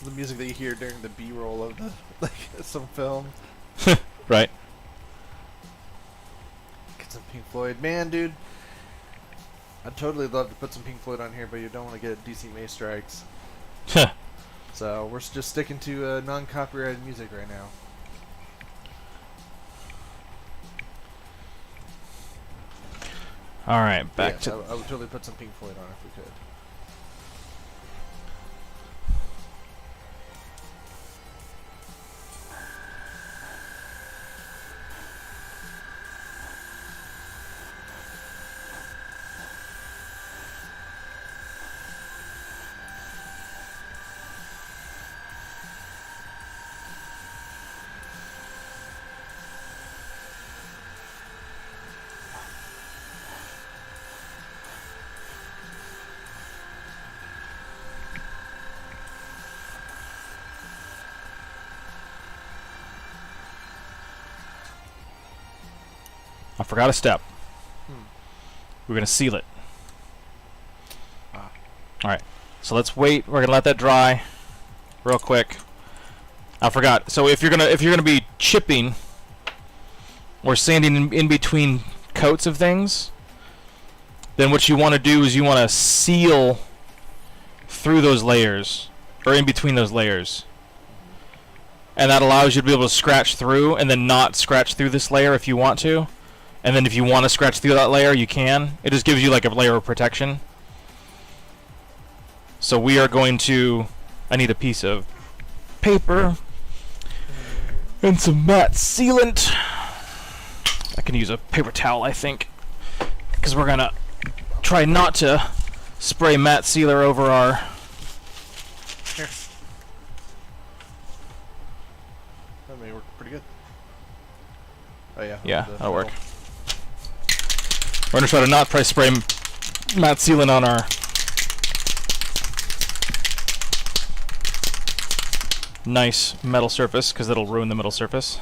Speaker 2: It's the music that you hear during the B-roll of the some film.
Speaker 1: Right.
Speaker 2: Get some Pink Floyd, man, dude. I'd totally love to put some Pink Floyd on here, but you don't want to get DC May strikes. So we're just sticking to non-copyrighted music right now.
Speaker 1: Alright, back
Speaker 2: Yeah,
Speaker 1: to...
Speaker 2: I would totally put some Pink Floyd on if we could.
Speaker 1: I forgot a step. We're going to seal it. Alright, so let's wait. We're going to let that dry real quick. I forgot. So if you're gonna be chipping or sanding in between coats of things, then what you want to do is you want to seal through those layers, or in between those layers. and that allows you to be able to scratch through and then not scratch through this layer if you want to. And then if you want to scratch through that layer, you can. It just gives you like a layer of protection. So we are going to... I need a piece of paper and some matte sealant. I can use a paper towel, I think, because we're going to try not to spray matte sealer over our...
Speaker 2: Here. That may work pretty good. Oh yeah.
Speaker 1: Yeah, that'll work. We're going to try to not spray matte sealant on our nice metal surface, because it'll ruin the metal surface.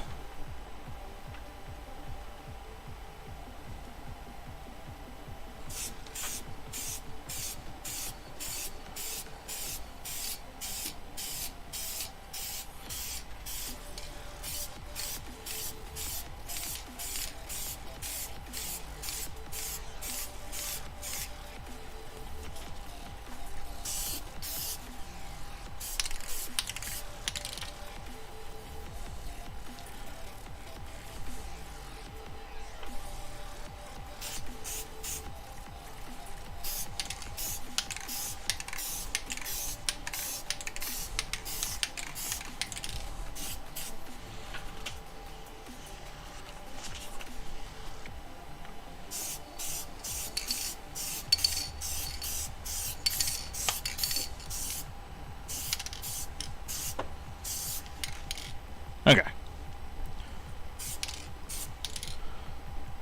Speaker 1: Okay.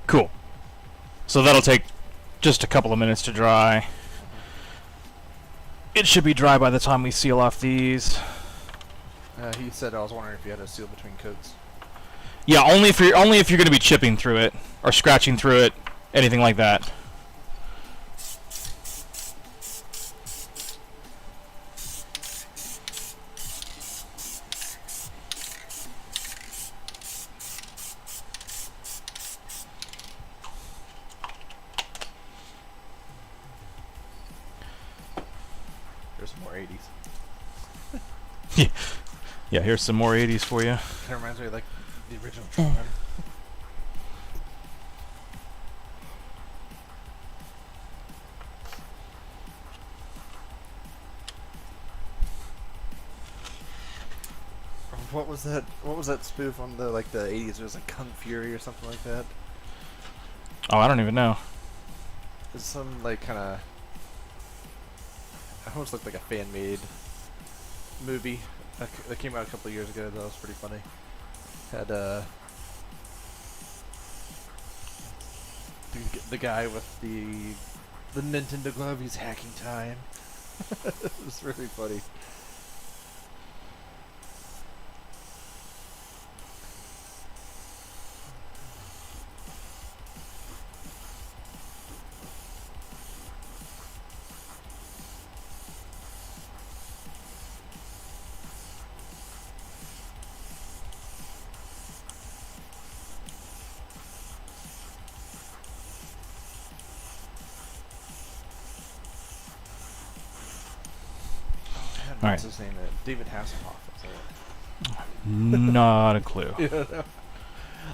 Speaker 1: Cool. So that'll take just a couple of minutes to dry. It should be dry by the time we seal off these.
Speaker 2: He said, I was wondering if you had a seal between coats.
Speaker 1: Yeah, only if you're going to be chipping through it or scratching through it, anything like that.
Speaker 2: There's some more 80s.
Speaker 1: Yeah, here's some more 80s for you.
Speaker 2: That reminds me of like the original Tron. What was that? What was that spoof on the like the 80s? It was like Kung Fury or something like that.
Speaker 1: Oh, I don't even know.
Speaker 2: It's some like kind of. It almost looked like a fan-made movie that came out a couple of years ago. That was pretty funny. Had the guy with the Nintendo glove. He's hacking time. It was really funny.
Speaker 1: All
Speaker 2: What's
Speaker 1: right.
Speaker 2: his name? David Hasselhoff.
Speaker 1: Not a clue.
Speaker 2: Yeah, no.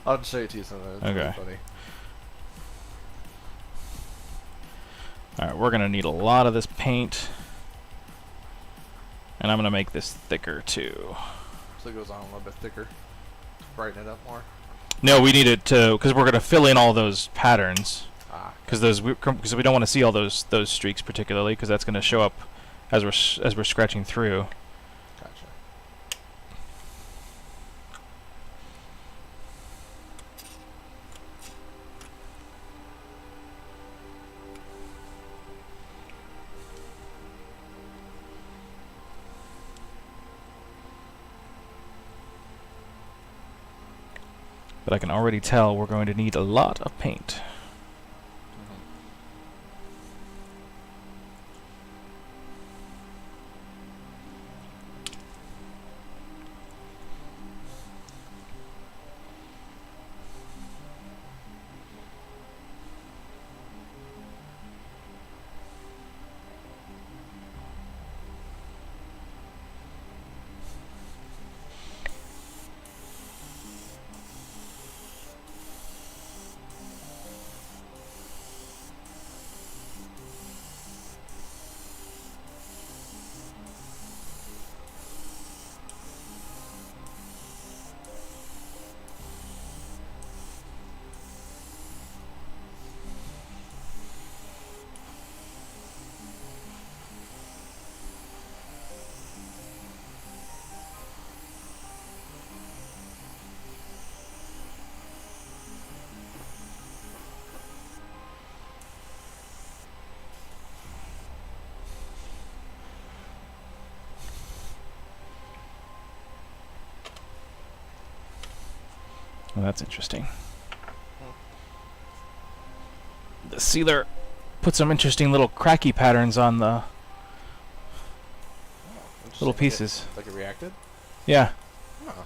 Speaker 2: I'll just show it to you sometime. It's
Speaker 1: Okay.
Speaker 2: really funny.
Speaker 1: Alright, we're going to need a lot of this paint. And I'm going to make this thicker too.
Speaker 2: So it goes on a little bit thicker. Brighten it up more.
Speaker 1: No, we need it to, because we're going to fill in all those patterns.
Speaker 2: Ah.
Speaker 1: Because we don't want to see all those streaks particularly, because that's going to show up as we're scratching through.
Speaker 2: Gotcha.
Speaker 1: But I can already tell we're going to need a lot of paint. Well, that's interesting. The sealer put some interesting little cracky patterns on the little pieces.
Speaker 2: Like it reacted?
Speaker 1: Yeah.
Speaker 2: Oh.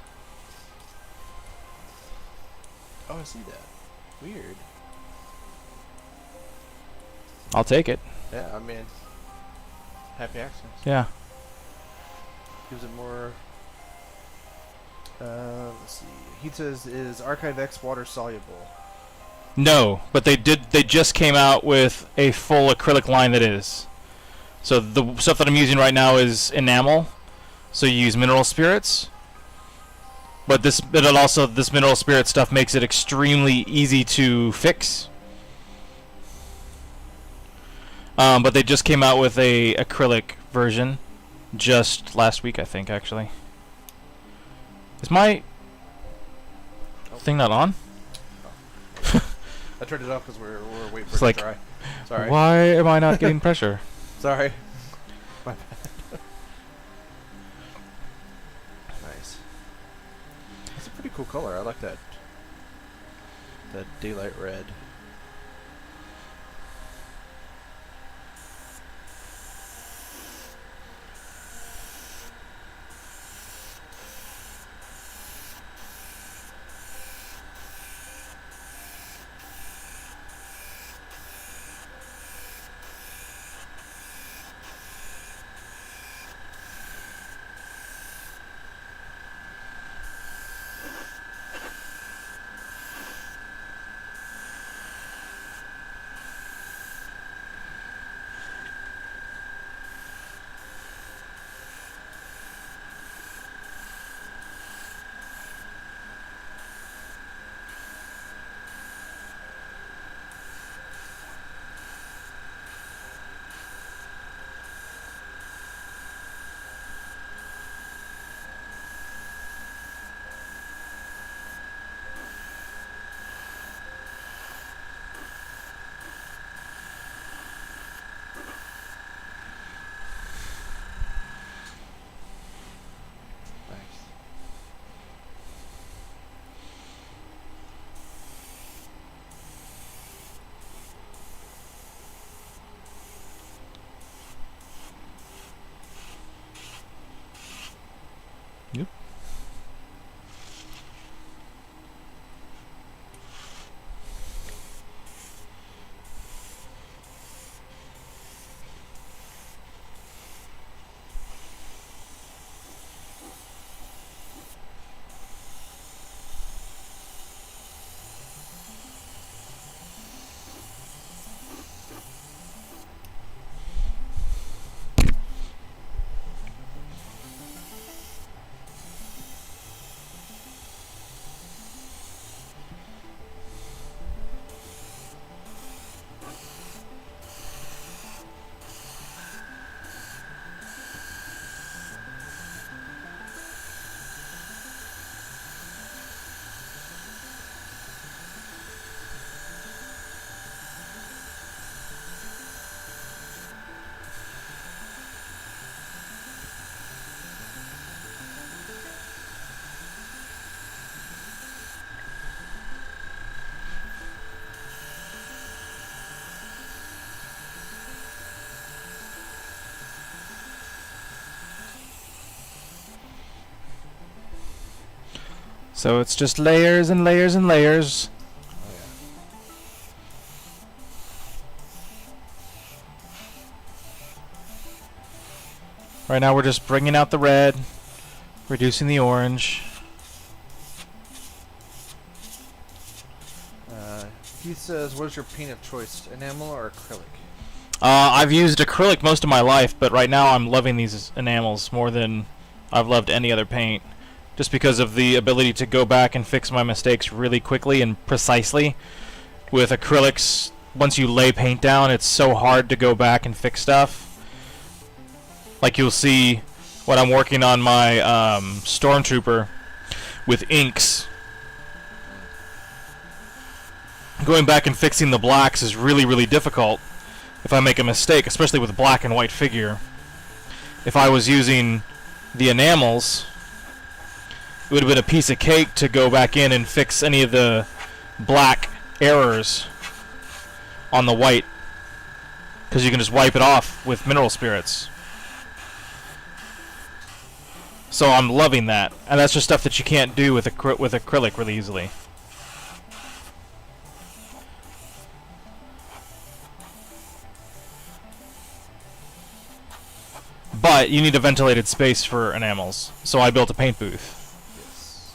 Speaker 2: Oh, I see that. Weird.
Speaker 1: I'll take it.
Speaker 2: Yeah, I mean, happy accidents.
Speaker 1: Yeah.
Speaker 2: Gives it more. Let's see. He says, "Is Archive X water soluble?"
Speaker 1: No, but they just came out with a full acrylic line that is. So the stuff that I'm using right now is enamel. So you use mineral spirits. But this mineral spirit stuff makes it extremely easy to fix. But they just came out with a acrylic version just last week, I think, actually. Is my thing not on?
Speaker 2: I turned it off because we're waiting for
Speaker 1: It's
Speaker 2: it
Speaker 1: like,
Speaker 2: to dry. Sorry.
Speaker 1: why am I not getting pressure?
Speaker 2: Sorry. My bad. Nice. It's a pretty cool color. I like that. That daylight red. Nice.
Speaker 1: Yep. So it's just layers and layers and layers.
Speaker 2: Oh yeah.
Speaker 1: Right now we're just bringing out the red, reducing the orange.
Speaker 2: He says, "What is your paint of choice, enamel or acrylic?"
Speaker 1: I've used acrylic most of my life, but right now I'm loving these enamels more than I've loved any other paint. Just because of the ability to go back and fix my mistakes really quickly and precisely. With acrylics, once you lay paint down, it's so hard to go back and fix stuff. Like you'll see when I'm working on my Stormtrooper with inks. Going back and fixing the blacks is really, really difficult if I make a mistake, especially with a black and white figure. If I was using the enamels, it would have been a piece of cake to go back in and fix any of the black errors on the white, because you can just wipe it off with mineral spirits. So I'm loving that, and that's just stuff that you can't do with acrylic really easily. But you need a ventilated space for enamels, so I built a paint booth.
Speaker 2: Yes.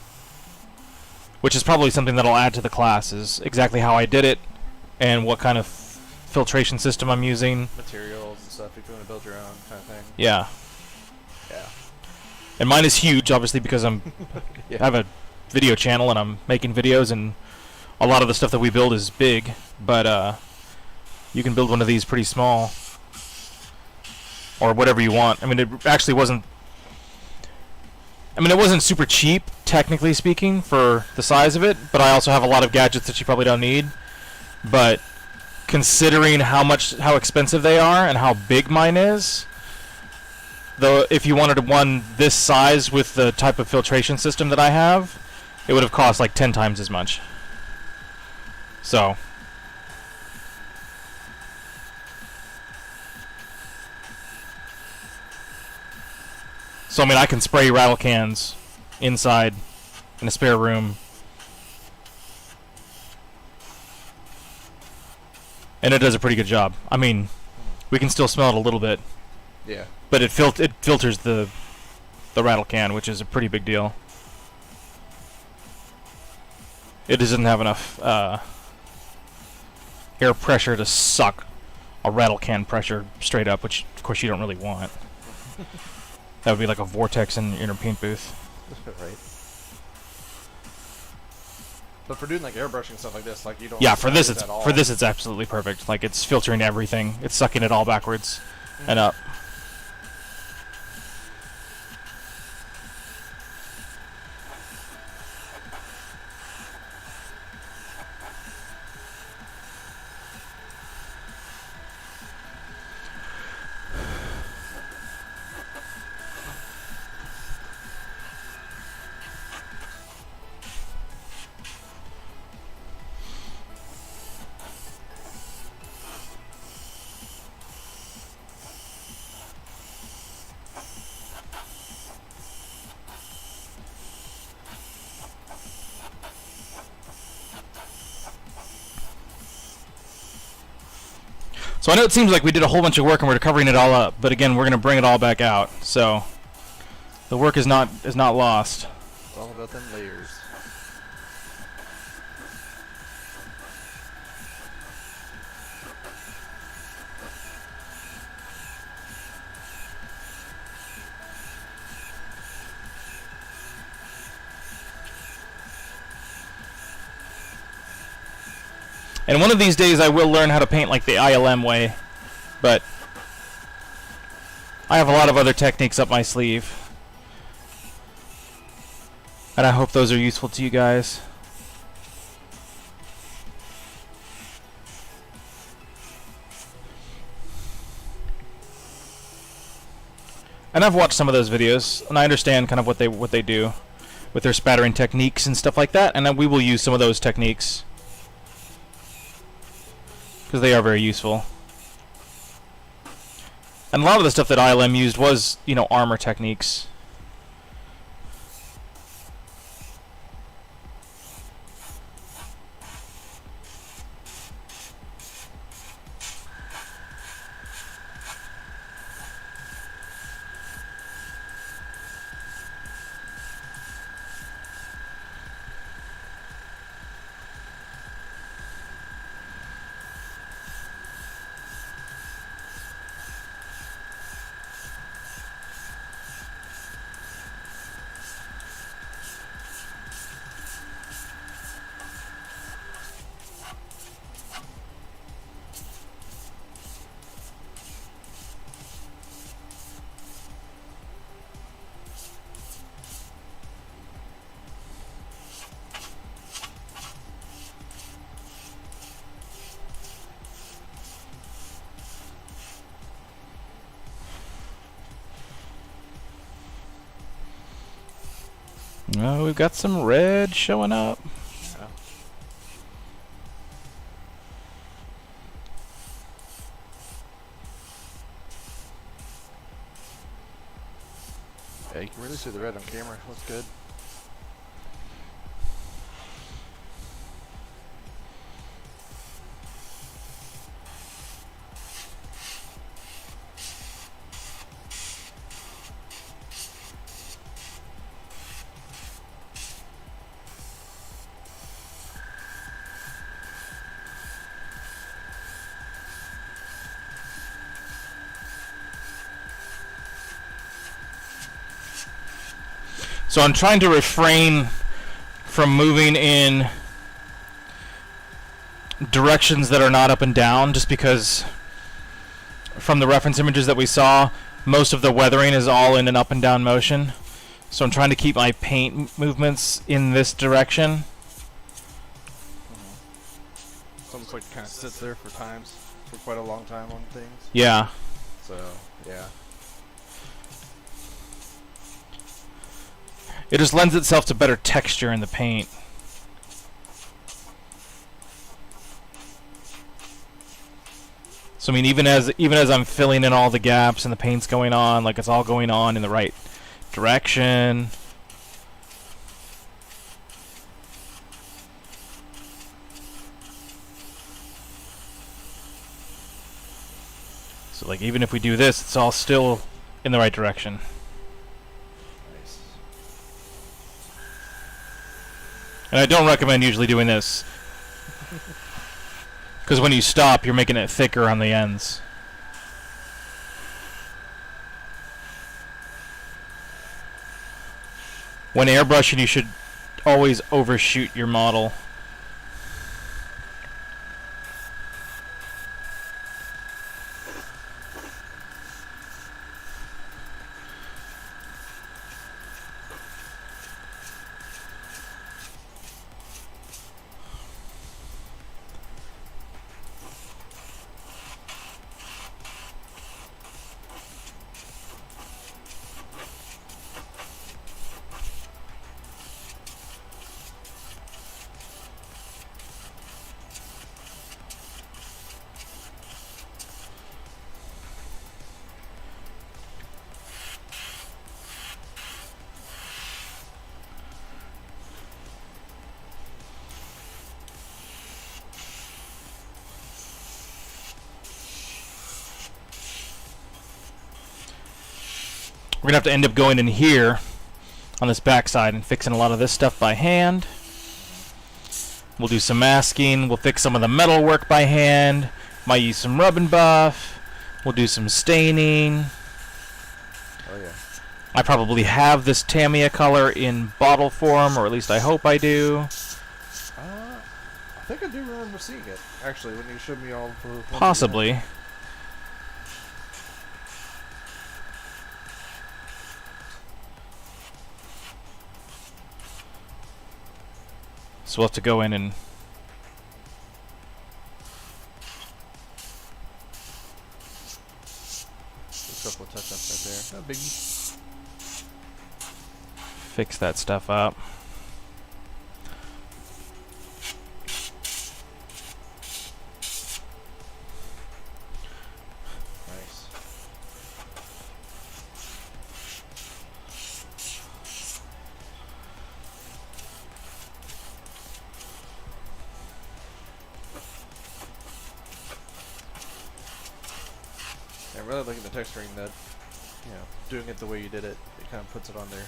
Speaker 1: Which is probably something that I'll add to the class, is exactly how I did it, and what kind of filtration system I'm using.
Speaker 2: Materials and stuff if you want to build your own kind of thing.
Speaker 1: Yeah.
Speaker 2: Yeah.
Speaker 1: And mine is huge, obviously, because I have a video channel and I'm making videos, and a lot of the stuff that we build is big, but you can build one of these pretty small. Or whatever you want. I mean, it actually wasn't... I mean, it wasn't super cheap, technically speaking, for the size of it, but I also have a lot of gadgets that you probably don't need. But considering how expensive they are and how big mine is, though, if you wanted one this size with the type of filtration system that I have, it would have cost like 10 times as much. So... So, I mean, I can spray rattle cans inside in a spare room. And it does a pretty good job. I mean, we can still smell it a little bit.
Speaker 2: Yeah.
Speaker 1: But it filters the rattle can, which is a pretty big deal. It doesn't have enough air pressure to suck a rattle can pressure straight up, which, of course, you don't really want. That would be like a vortex in your paint booth.
Speaker 2: Right. But for doing like airbrushing and stuff like this, like you don't.
Speaker 1: Yeah, for this it's absolutely perfect. Like it's filtering everything. It's sucking it all backwards and up. So I know it seems like we did a whole bunch of work and we're covering it all up, but again, we're going to bring it all back out. So the work is not lost.
Speaker 2: It's all about them layers.
Speaker 1: And one of these days I will learn how to paint like the ILM way, but I have a lot of other techniques up my sleeve. And I hope those are useful to you guys. And I've watched some of those videos, and I understand kind of what they do with their spattering techniques and stuff like that, and then we will use some of those techniques, because they are very useful. And a lot of the stuff that ILM used was, you know, armor techniques. Oh, we've got some red showing up.
Speaker 2: Yeah. Yeah, you can really see the red on camera. Looks good.
Speaker 1: So I'm trying to refrain from moving in directions that are not up and down, just because from the reference images that we saw, most of the weathering is all in an up and down motion. So I'm trying to keep my paint movements in this direction.
Speaker 2: It's almost like it kind of sits there for quite a long time on things.
Speaker 1: Yeah.
Speaker 2: So, yeah.
Speaker 1: It just lends itself to better texture in the paint. So I mean, even as I'm filling in all the gaps and the paint's going on, like it's all going on in the right direction. So like even if we do this, it's all still in the right direction.
Speaker 2: Nice.
Speaker 1: And I don't recommend usually doing this, because when you stop, you're making it thicker on the ends. When airbrushing, you should always overshoot your model. We're going to have to end up going in here on this backside and fixing a lot of this stuff by hand. We'll do some masking. We'll fix some of the metal work by hand. Might use some rub and buff. We'll do some staining.
Speaker 2: Oh, yeah.
Speaker 1: I probably have this Tamiya color in bottle form, or at least I hope I do.
Speaker 2: I think I do remember seeing it, actually, when you showed me all the...
Speaker 1: Possibly. So we'll have to go in and...
Speaker 2: Just a couple of touch-ups right there. No biggie.
Speaker 1: fix that stuff up.
Speaker 2: Nice. I'm really liking the texturing that, you know, doing it the way you did it, it kind of puts it on there.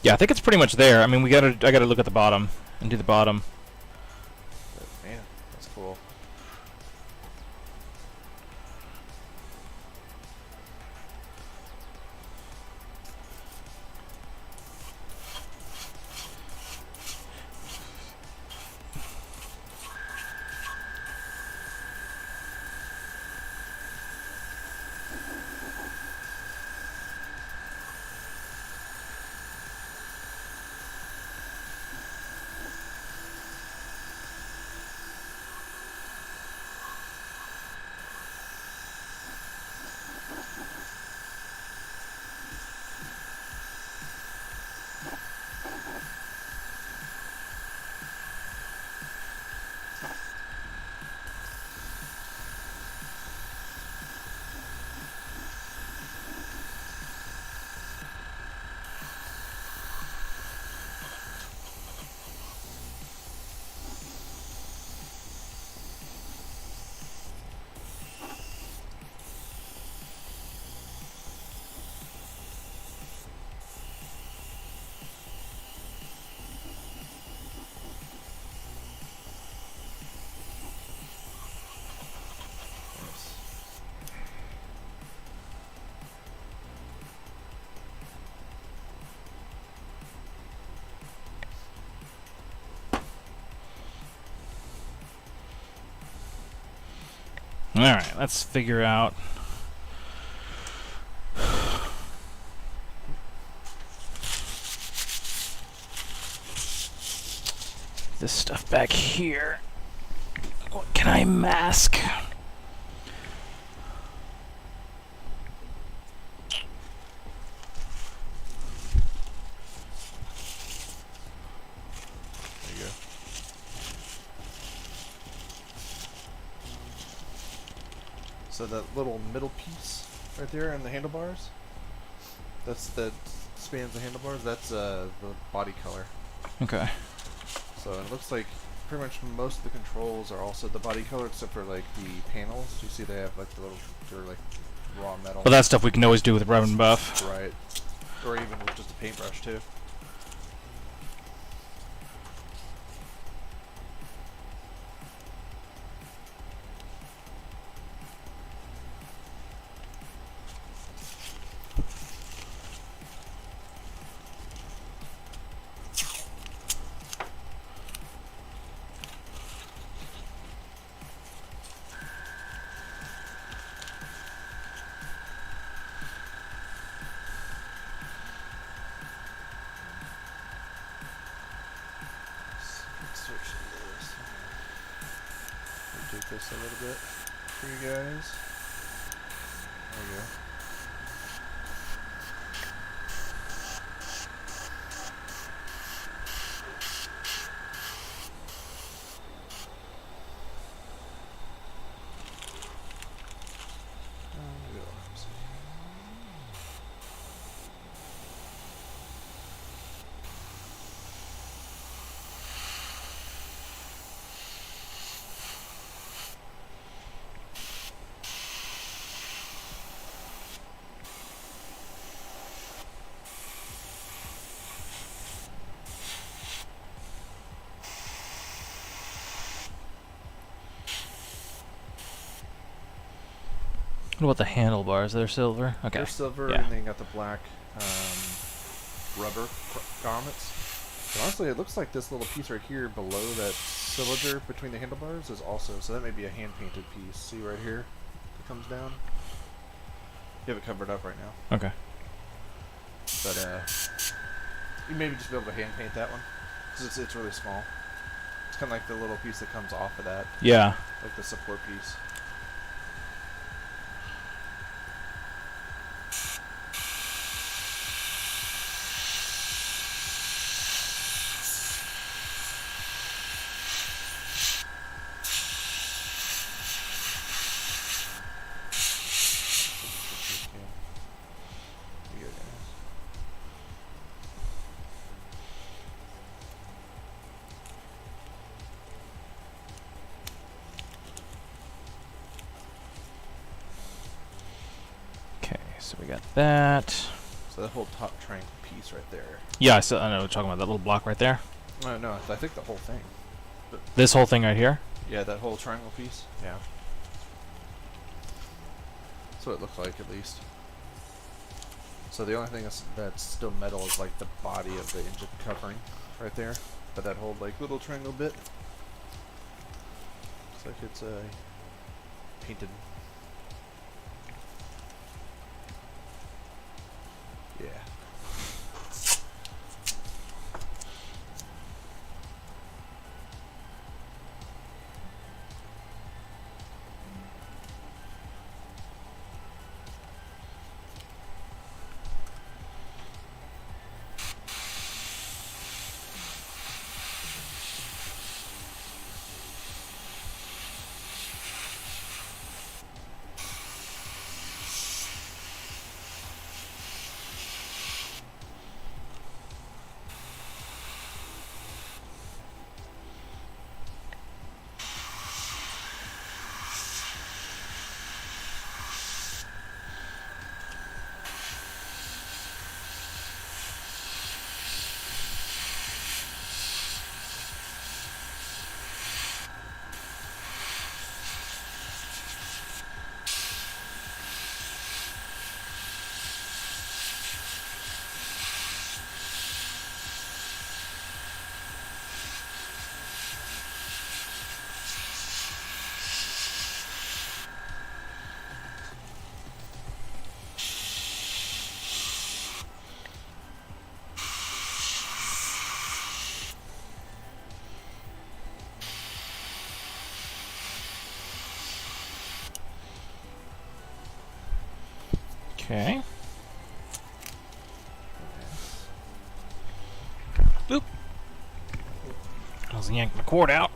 Speaker 1: Yeah, I think it's pretty much there. I mean, I gotta look at the bottom and do the bottom.
Speaker 2: But man, that's cool.
Speaker 1: Alright, let's figure out... this stuff back here. What can I mask?
Speaker 2: There you go. So that little middle piece right there in the handlebars, that spans the handlebars, that's the body color.
Speaker 1: Okay.
Speaker 2: So it looks like pretty much most of the controls are also the body color, except for like the panels. You see they have like the little, they're like raw metal.
Speaker 1: Well, that stuff we can always do with rub and buff.
Speaker 2: Right. Or even with just a paintbrush too. Let's switch to this. Rotate this a little bit for you guys. There we go. There we go.
Speaker 1: What about the handlebars? They're silver? Okay.
Speaker 2: They're silver,
Speaker 1: Yeah.
Speaker 2: and then you got the black rubber grommets. But honestly, it looks like this little piece right here below that cylinder between the handlebars is also, so that may be a hand-painted piece. See right here? It comes down. You have it covered up right now.
Speaker 1: Okay.
Speaker 2: But you maybe just be able to hand-paint that one, because it's really small. It's kind of like the little piece that comes off of that,
Speaker 1: Yeah.
Speaker 2: like the support piece. Here you go, guys.
Speaker 1: Okay, so we got that.
Speaker 2: So that whole top triangle piece right there.
Speaker 1: Yeah, I know what you're talking about, that little block right there.
Speaker 2: No, I think the whole thing.
Speaker 1: This whole thing right here?
Speaker 2: Yeah, that whole triangle piece. Yeah. That's what it looks like, at least. So the only thing that's still metal is like the body of the engine covering right there. But that whole like little triangle bit looks like it's painted. Yeah.
Speaker 1: Okay. Oop. I was yanking the cord out.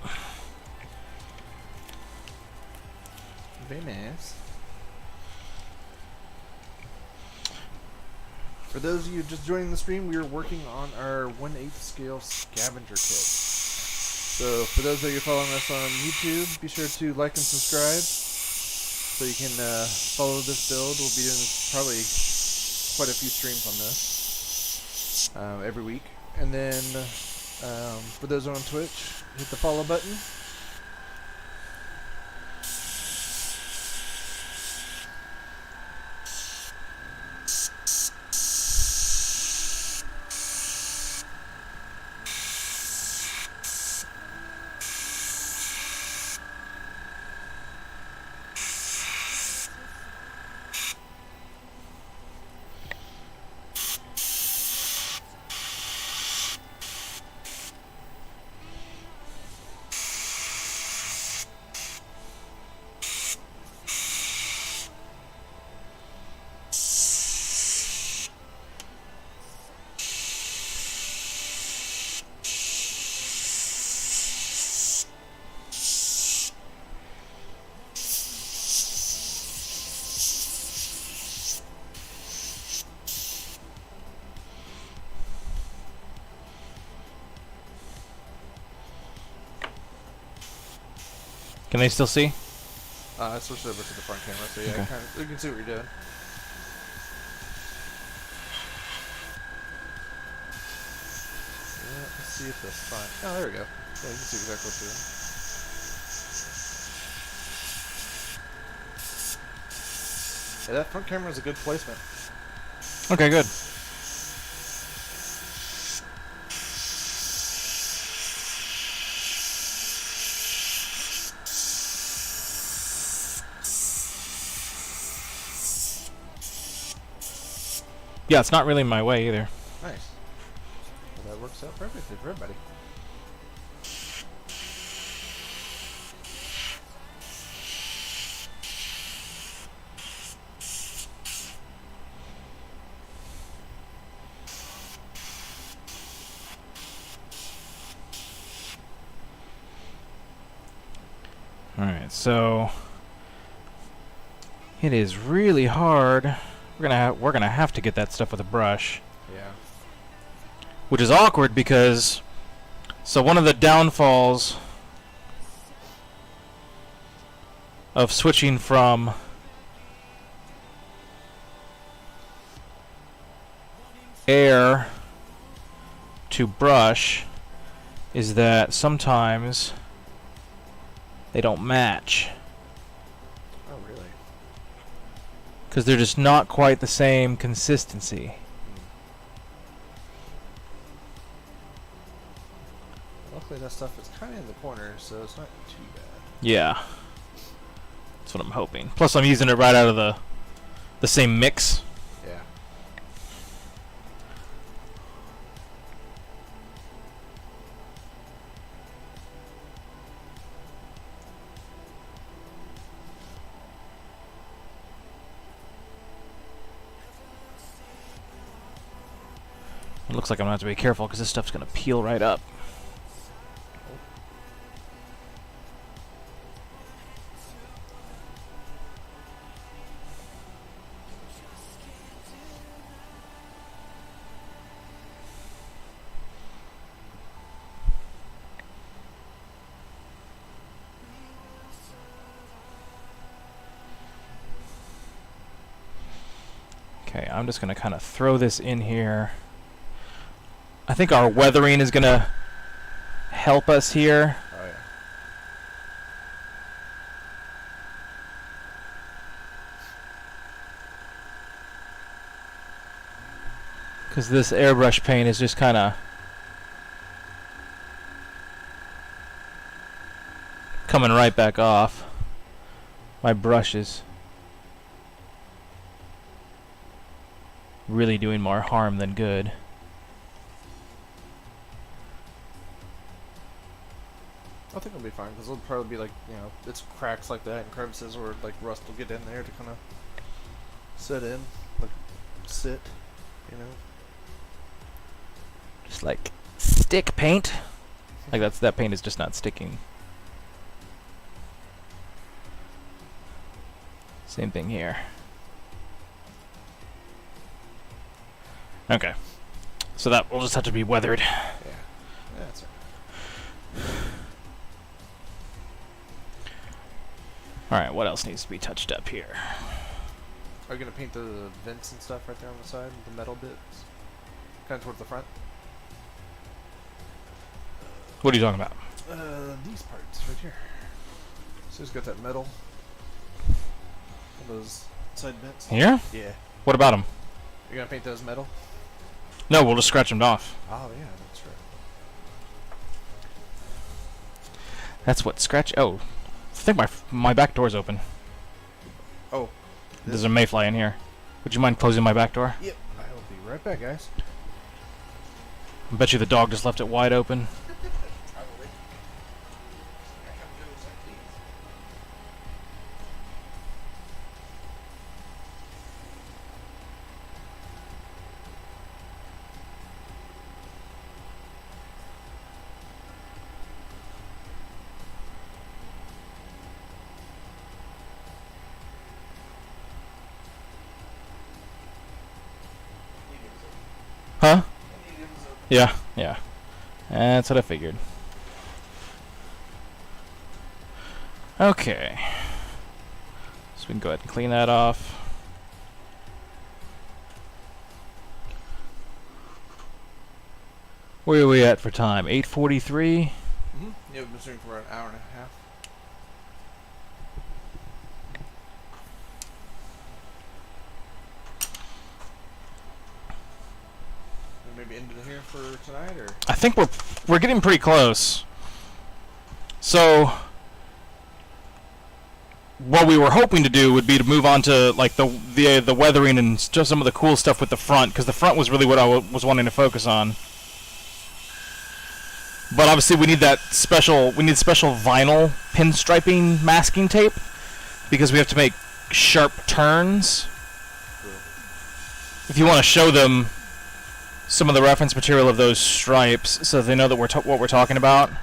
Speaker 2: Very nice. For those of you just joining the stream, we are working on our 1/8 scale scavenger kit. So for those of you following us on YouTube, be sure to like and subscribe so you can follow this build. We'll be doing probably quite a few streams on this every week. And then for those on Twitch, hit the follow button.
Speaker 1: Can they still see?
Speaker 2: I switched over to the front camera, so yeah,
Speaker 1: Okay.
Speaker 2: you can see what you're doing. Yeah, let's see if that's fine. Oh, there we go. Yeah, you can see exactly what you're doing. Yeah, that front camera is a good placement.
Speaker 1: Okay, good. Yeah, it's not really in my way either.
Speaker 2: Nice. Well, that works out perfectly for everybody.
Speaker 1: Alright, so it is really hard. We're gonna have to get that stuff with a brush.
Speaker 2: Yeah.
Speaker 1: Which is awkward because so one of the downfalls of switching from air to brush is that sometimes they don't match.
Speaker 2: Oh, really?
Speaker 1: Because they're just not quite the same consistency.
Speaker 2: Luckily, that stuff is kind of in the corner, so it's not too bad.
Speaker 1: Yeah. That's what I'm hoping. Plus I'm using it right out of the same mix.
Speaker 2: Yeah.
Speaker 1: It looks like I'm going to have to be careful because this stuff's going to peel right up. Okay, I'm just going to kind of throw this in here. I think our weathering is going to help us here.
Speaker 2: Oh, yeah.
Speaker 1: Because this airbrush paint is just kind of coming right back off. My brush is really doing more harm than good.
Speaker 2: I think it'll be fine because it'll probably be like, you know, it's cracks like that and crevices where like rust will get in there to kind of set in. like sit, you know.
Speaker 1: Just like stick paint. Like that paint is just not sticking. Same thing here. Okay. So that will just have to be weathered.
Speaker 2: Yeah. That's right.
Speaker 1: Alright, what else needs to be touched up here?
Speaker 2: Are you gonna paint the vents and stuff right there on the side, the metal bits, kind of towards the front?
Speaker 1: What are you talking about?
Speaker 2: These parts right here. So it's got that metal. Those side vents.
Speaker 1: Here?
Speaker 2: Yeah.
Speaker 1: What about them?
Speaker 2: You're gonna paint those metal?
Speaker 1: No, we'll just scratch them off.
Speaker 2: Oh yeah, that's right.
Speaker 1: That's what scratch. Oh, I think my back door's open.
Speaker 2: Oh.
Speaker 1: There's a mayfly in here. Would you mind closing my back door?
Speaker 2: Yep. I will be right back, guys.
Speaker 1: I bet you the dog just left it wide open.
Speaker 2: Probably.
Speaker 1: Huh? Yeah, yeah. That's what I figured. Okay. So we can go ahead and clean that off. Where are we at for time? 8:43?
Speaker 2: Mm-hmm. Yeah, we've been streaming for an hour and a half. Maybe end it here for tonight, or
Speaker 1: I think we're getting pretty close. So what we were hoping to do would be to move on to like the weathering and just some of the cool stuff with the front, because the front was really what I was wanting to focus on. But obviously we need special vinyl pinstriping masking tape, because we have to make sharp turns. If you want to show them some of the reference material of those stripes, so they know that what we're talking about.
Speaker 2: yeah,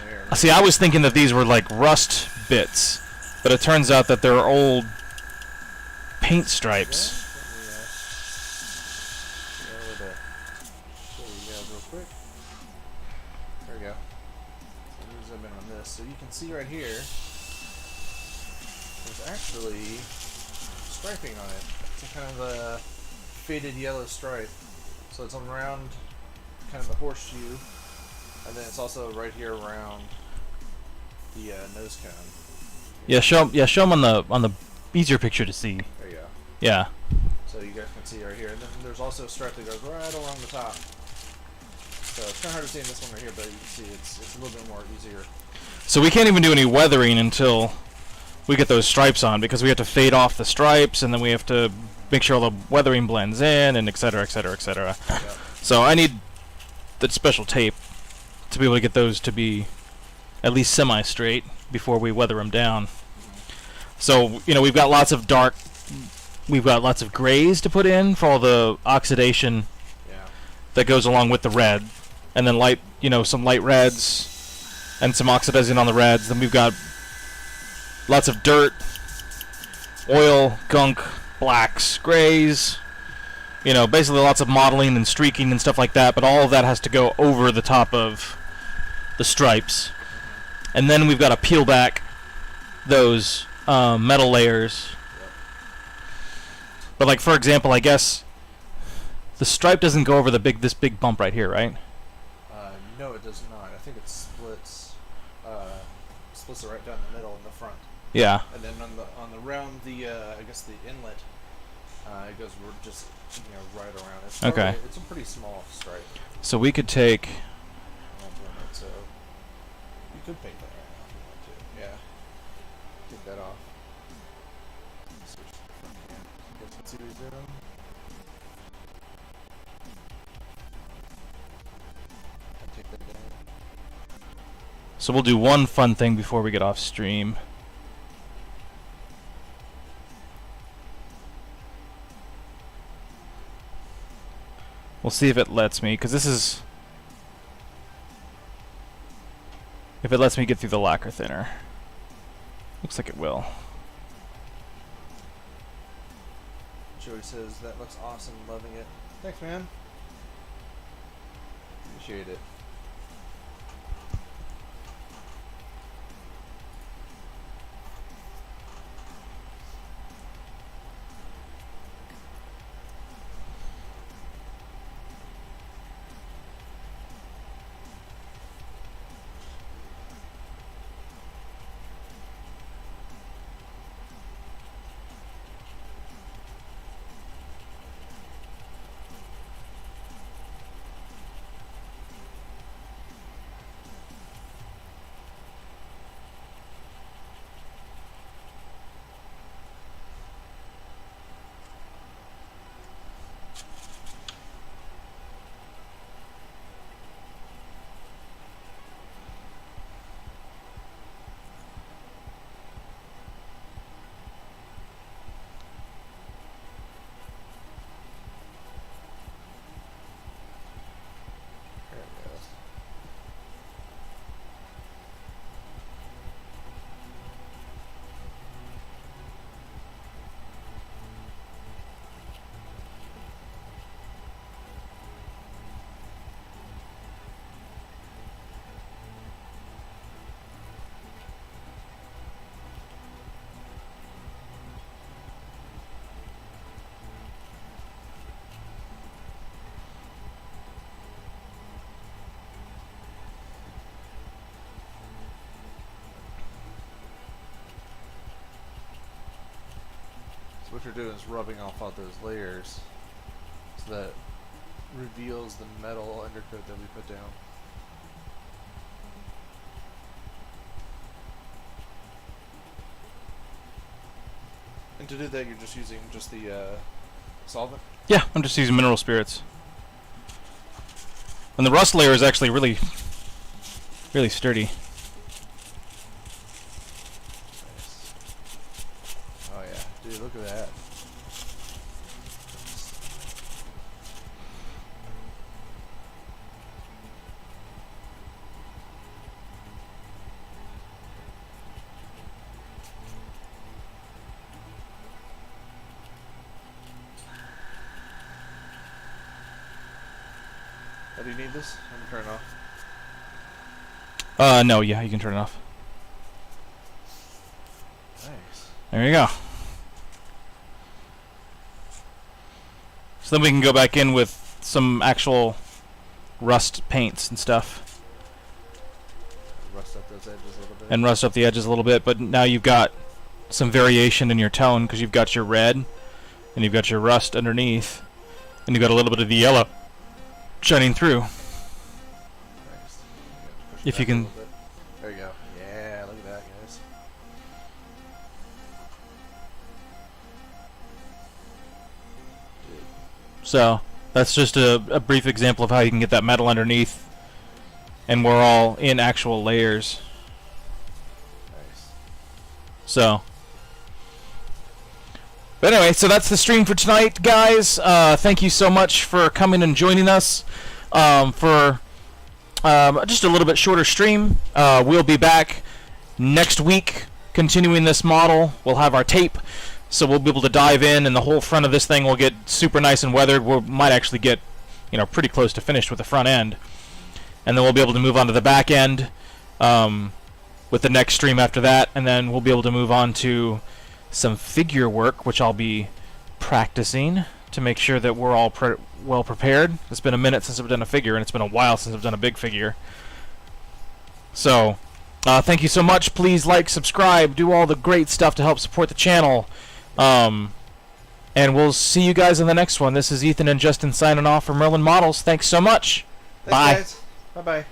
Speaker 2: here.
Speaker 1: See, I was thinking that these were like rust bits, but it turns out that they're old paint stripes.
Speaker 2: Show you guys real quick. There we go. So we'll zoom in on this, so you can see right here. There's actually striping on it. It's a kind of a faded yellow stripe. So it's around kind of the horseshoe, and then it's also right here around the nose cone.
Speaker 1: Yeah, show them on the easier picture to see.
Speaker 2: There you go.
Speaker 1: Yeah.
Speaker 2: So you guys can see right here, and then there's also a stripe that goes right along the top. So it's kind of hard to see in this one right here, but you can see it's a little bit more easier.
Speaker 1: So we can't even do any weathering until we get those stripes on, because we have to fade off the stripes, and then we have to make sure all the weathering blends in, and et cetera, et cetera, et cetera.
Speaker 2: Yeah.
Speaker 1: So I need the special tape to be able to get those to be at least semi-straight before we weather them down. So, you know, we've got lots of grays to put in for all the oxidation that goes along with the red, and then some light reds and some oxidizing on the reds. Then we've got lots of dirt, oil, gunk, blacks, grays, basically lots of modeling and streaking and stuff like that, but all of that has to go over the top of the stripes. And then we've got to peel back those metal layers. But like, for example, I guess the stripe doesn't go over this big bump right here, right?
Speaker 2: No, it does not. I think it splits it right down the middle in the front.
Speaker 1: Yeah.
Speaker 2: And then around the I guess the inlet, it goes just right around. It's
Speaker 1: okay.
Speaker 2: It's a pretty small stripe.
Speaker 1: So we could take.
Speaker 2: So you could paint that right now if you want to. Yeah. Take that off. You guys can see what he's doing. Take that down.
Speaker 1: So we'll do one fun thing before we get off stream. We'll see if it lets me, because this is... If it lets me get through the lacquer thinner. Looks like it will.
Speaker 2: Joey says, that looks awesome, loving it. Thanks, man. Appreciate it. So what you're doing is rubbing off all those layers so that reveals the metal undercoat that we put down. And to do that, you're just using just the solvent?
Speaker 1: Yeah, I'm just using mineral spirits. And the rust layer is actually really sturdy.
Speaker 2: Nice. Oh yeah, dude, look at that. Oh, do you need this? I'm gonna turn it off.
Speaker 1: No, yeah, you can turn it off.
Speaker 2: Nice.
Speaker 1: There you go. So then we can go back in with some actual rust paints and stuff.
Speaker 2: Rust up those edges a little bit.
Speaker 1: And rust up the edges a little bit, but now you've got some variation in your tone because you've got your red and you've got your rust underneath and you've got a little bit of the yellow shining through.
Speaker 2: Nice. Yeah,
Speaker 1: If you can...
Speaker 2: There you go. Yeah, look at that, guys.
Speaker 1: So, that's just a brief example of how you can get that metal underneath and we're all in actual layers.
Speaker 2: Nice.
Speaker 1: So... But anyway, so that's the stream for tonight, guys. Thank you so much for coming and joining us for just a little bit shorter stream. We'll be back next week continuing this model. We'll have our tape, so we'll be able to dive in, and the whole front of this thing will get super nice and weathered. We might actually get, pretty close to finished with the front end. And then we'll be able to move on to the back end with the next stream after that, and then we'll be able to move on to some figure work, which I'll be practicing to make sure that we're all well prepared. It's been a minute since I've done a figure, and it's been a while since I've done a big figure. So, thank you so much. Please like, subscribe, do all the great stuff to help support the channel. And we'll see you guys in the next one. This is Ethan and Justin signing off from Merlin Models. Thanks so much.
Speaker 2: Thanks,
Speaker 1: Bye.
Speaker 2: guys. Bye-bye.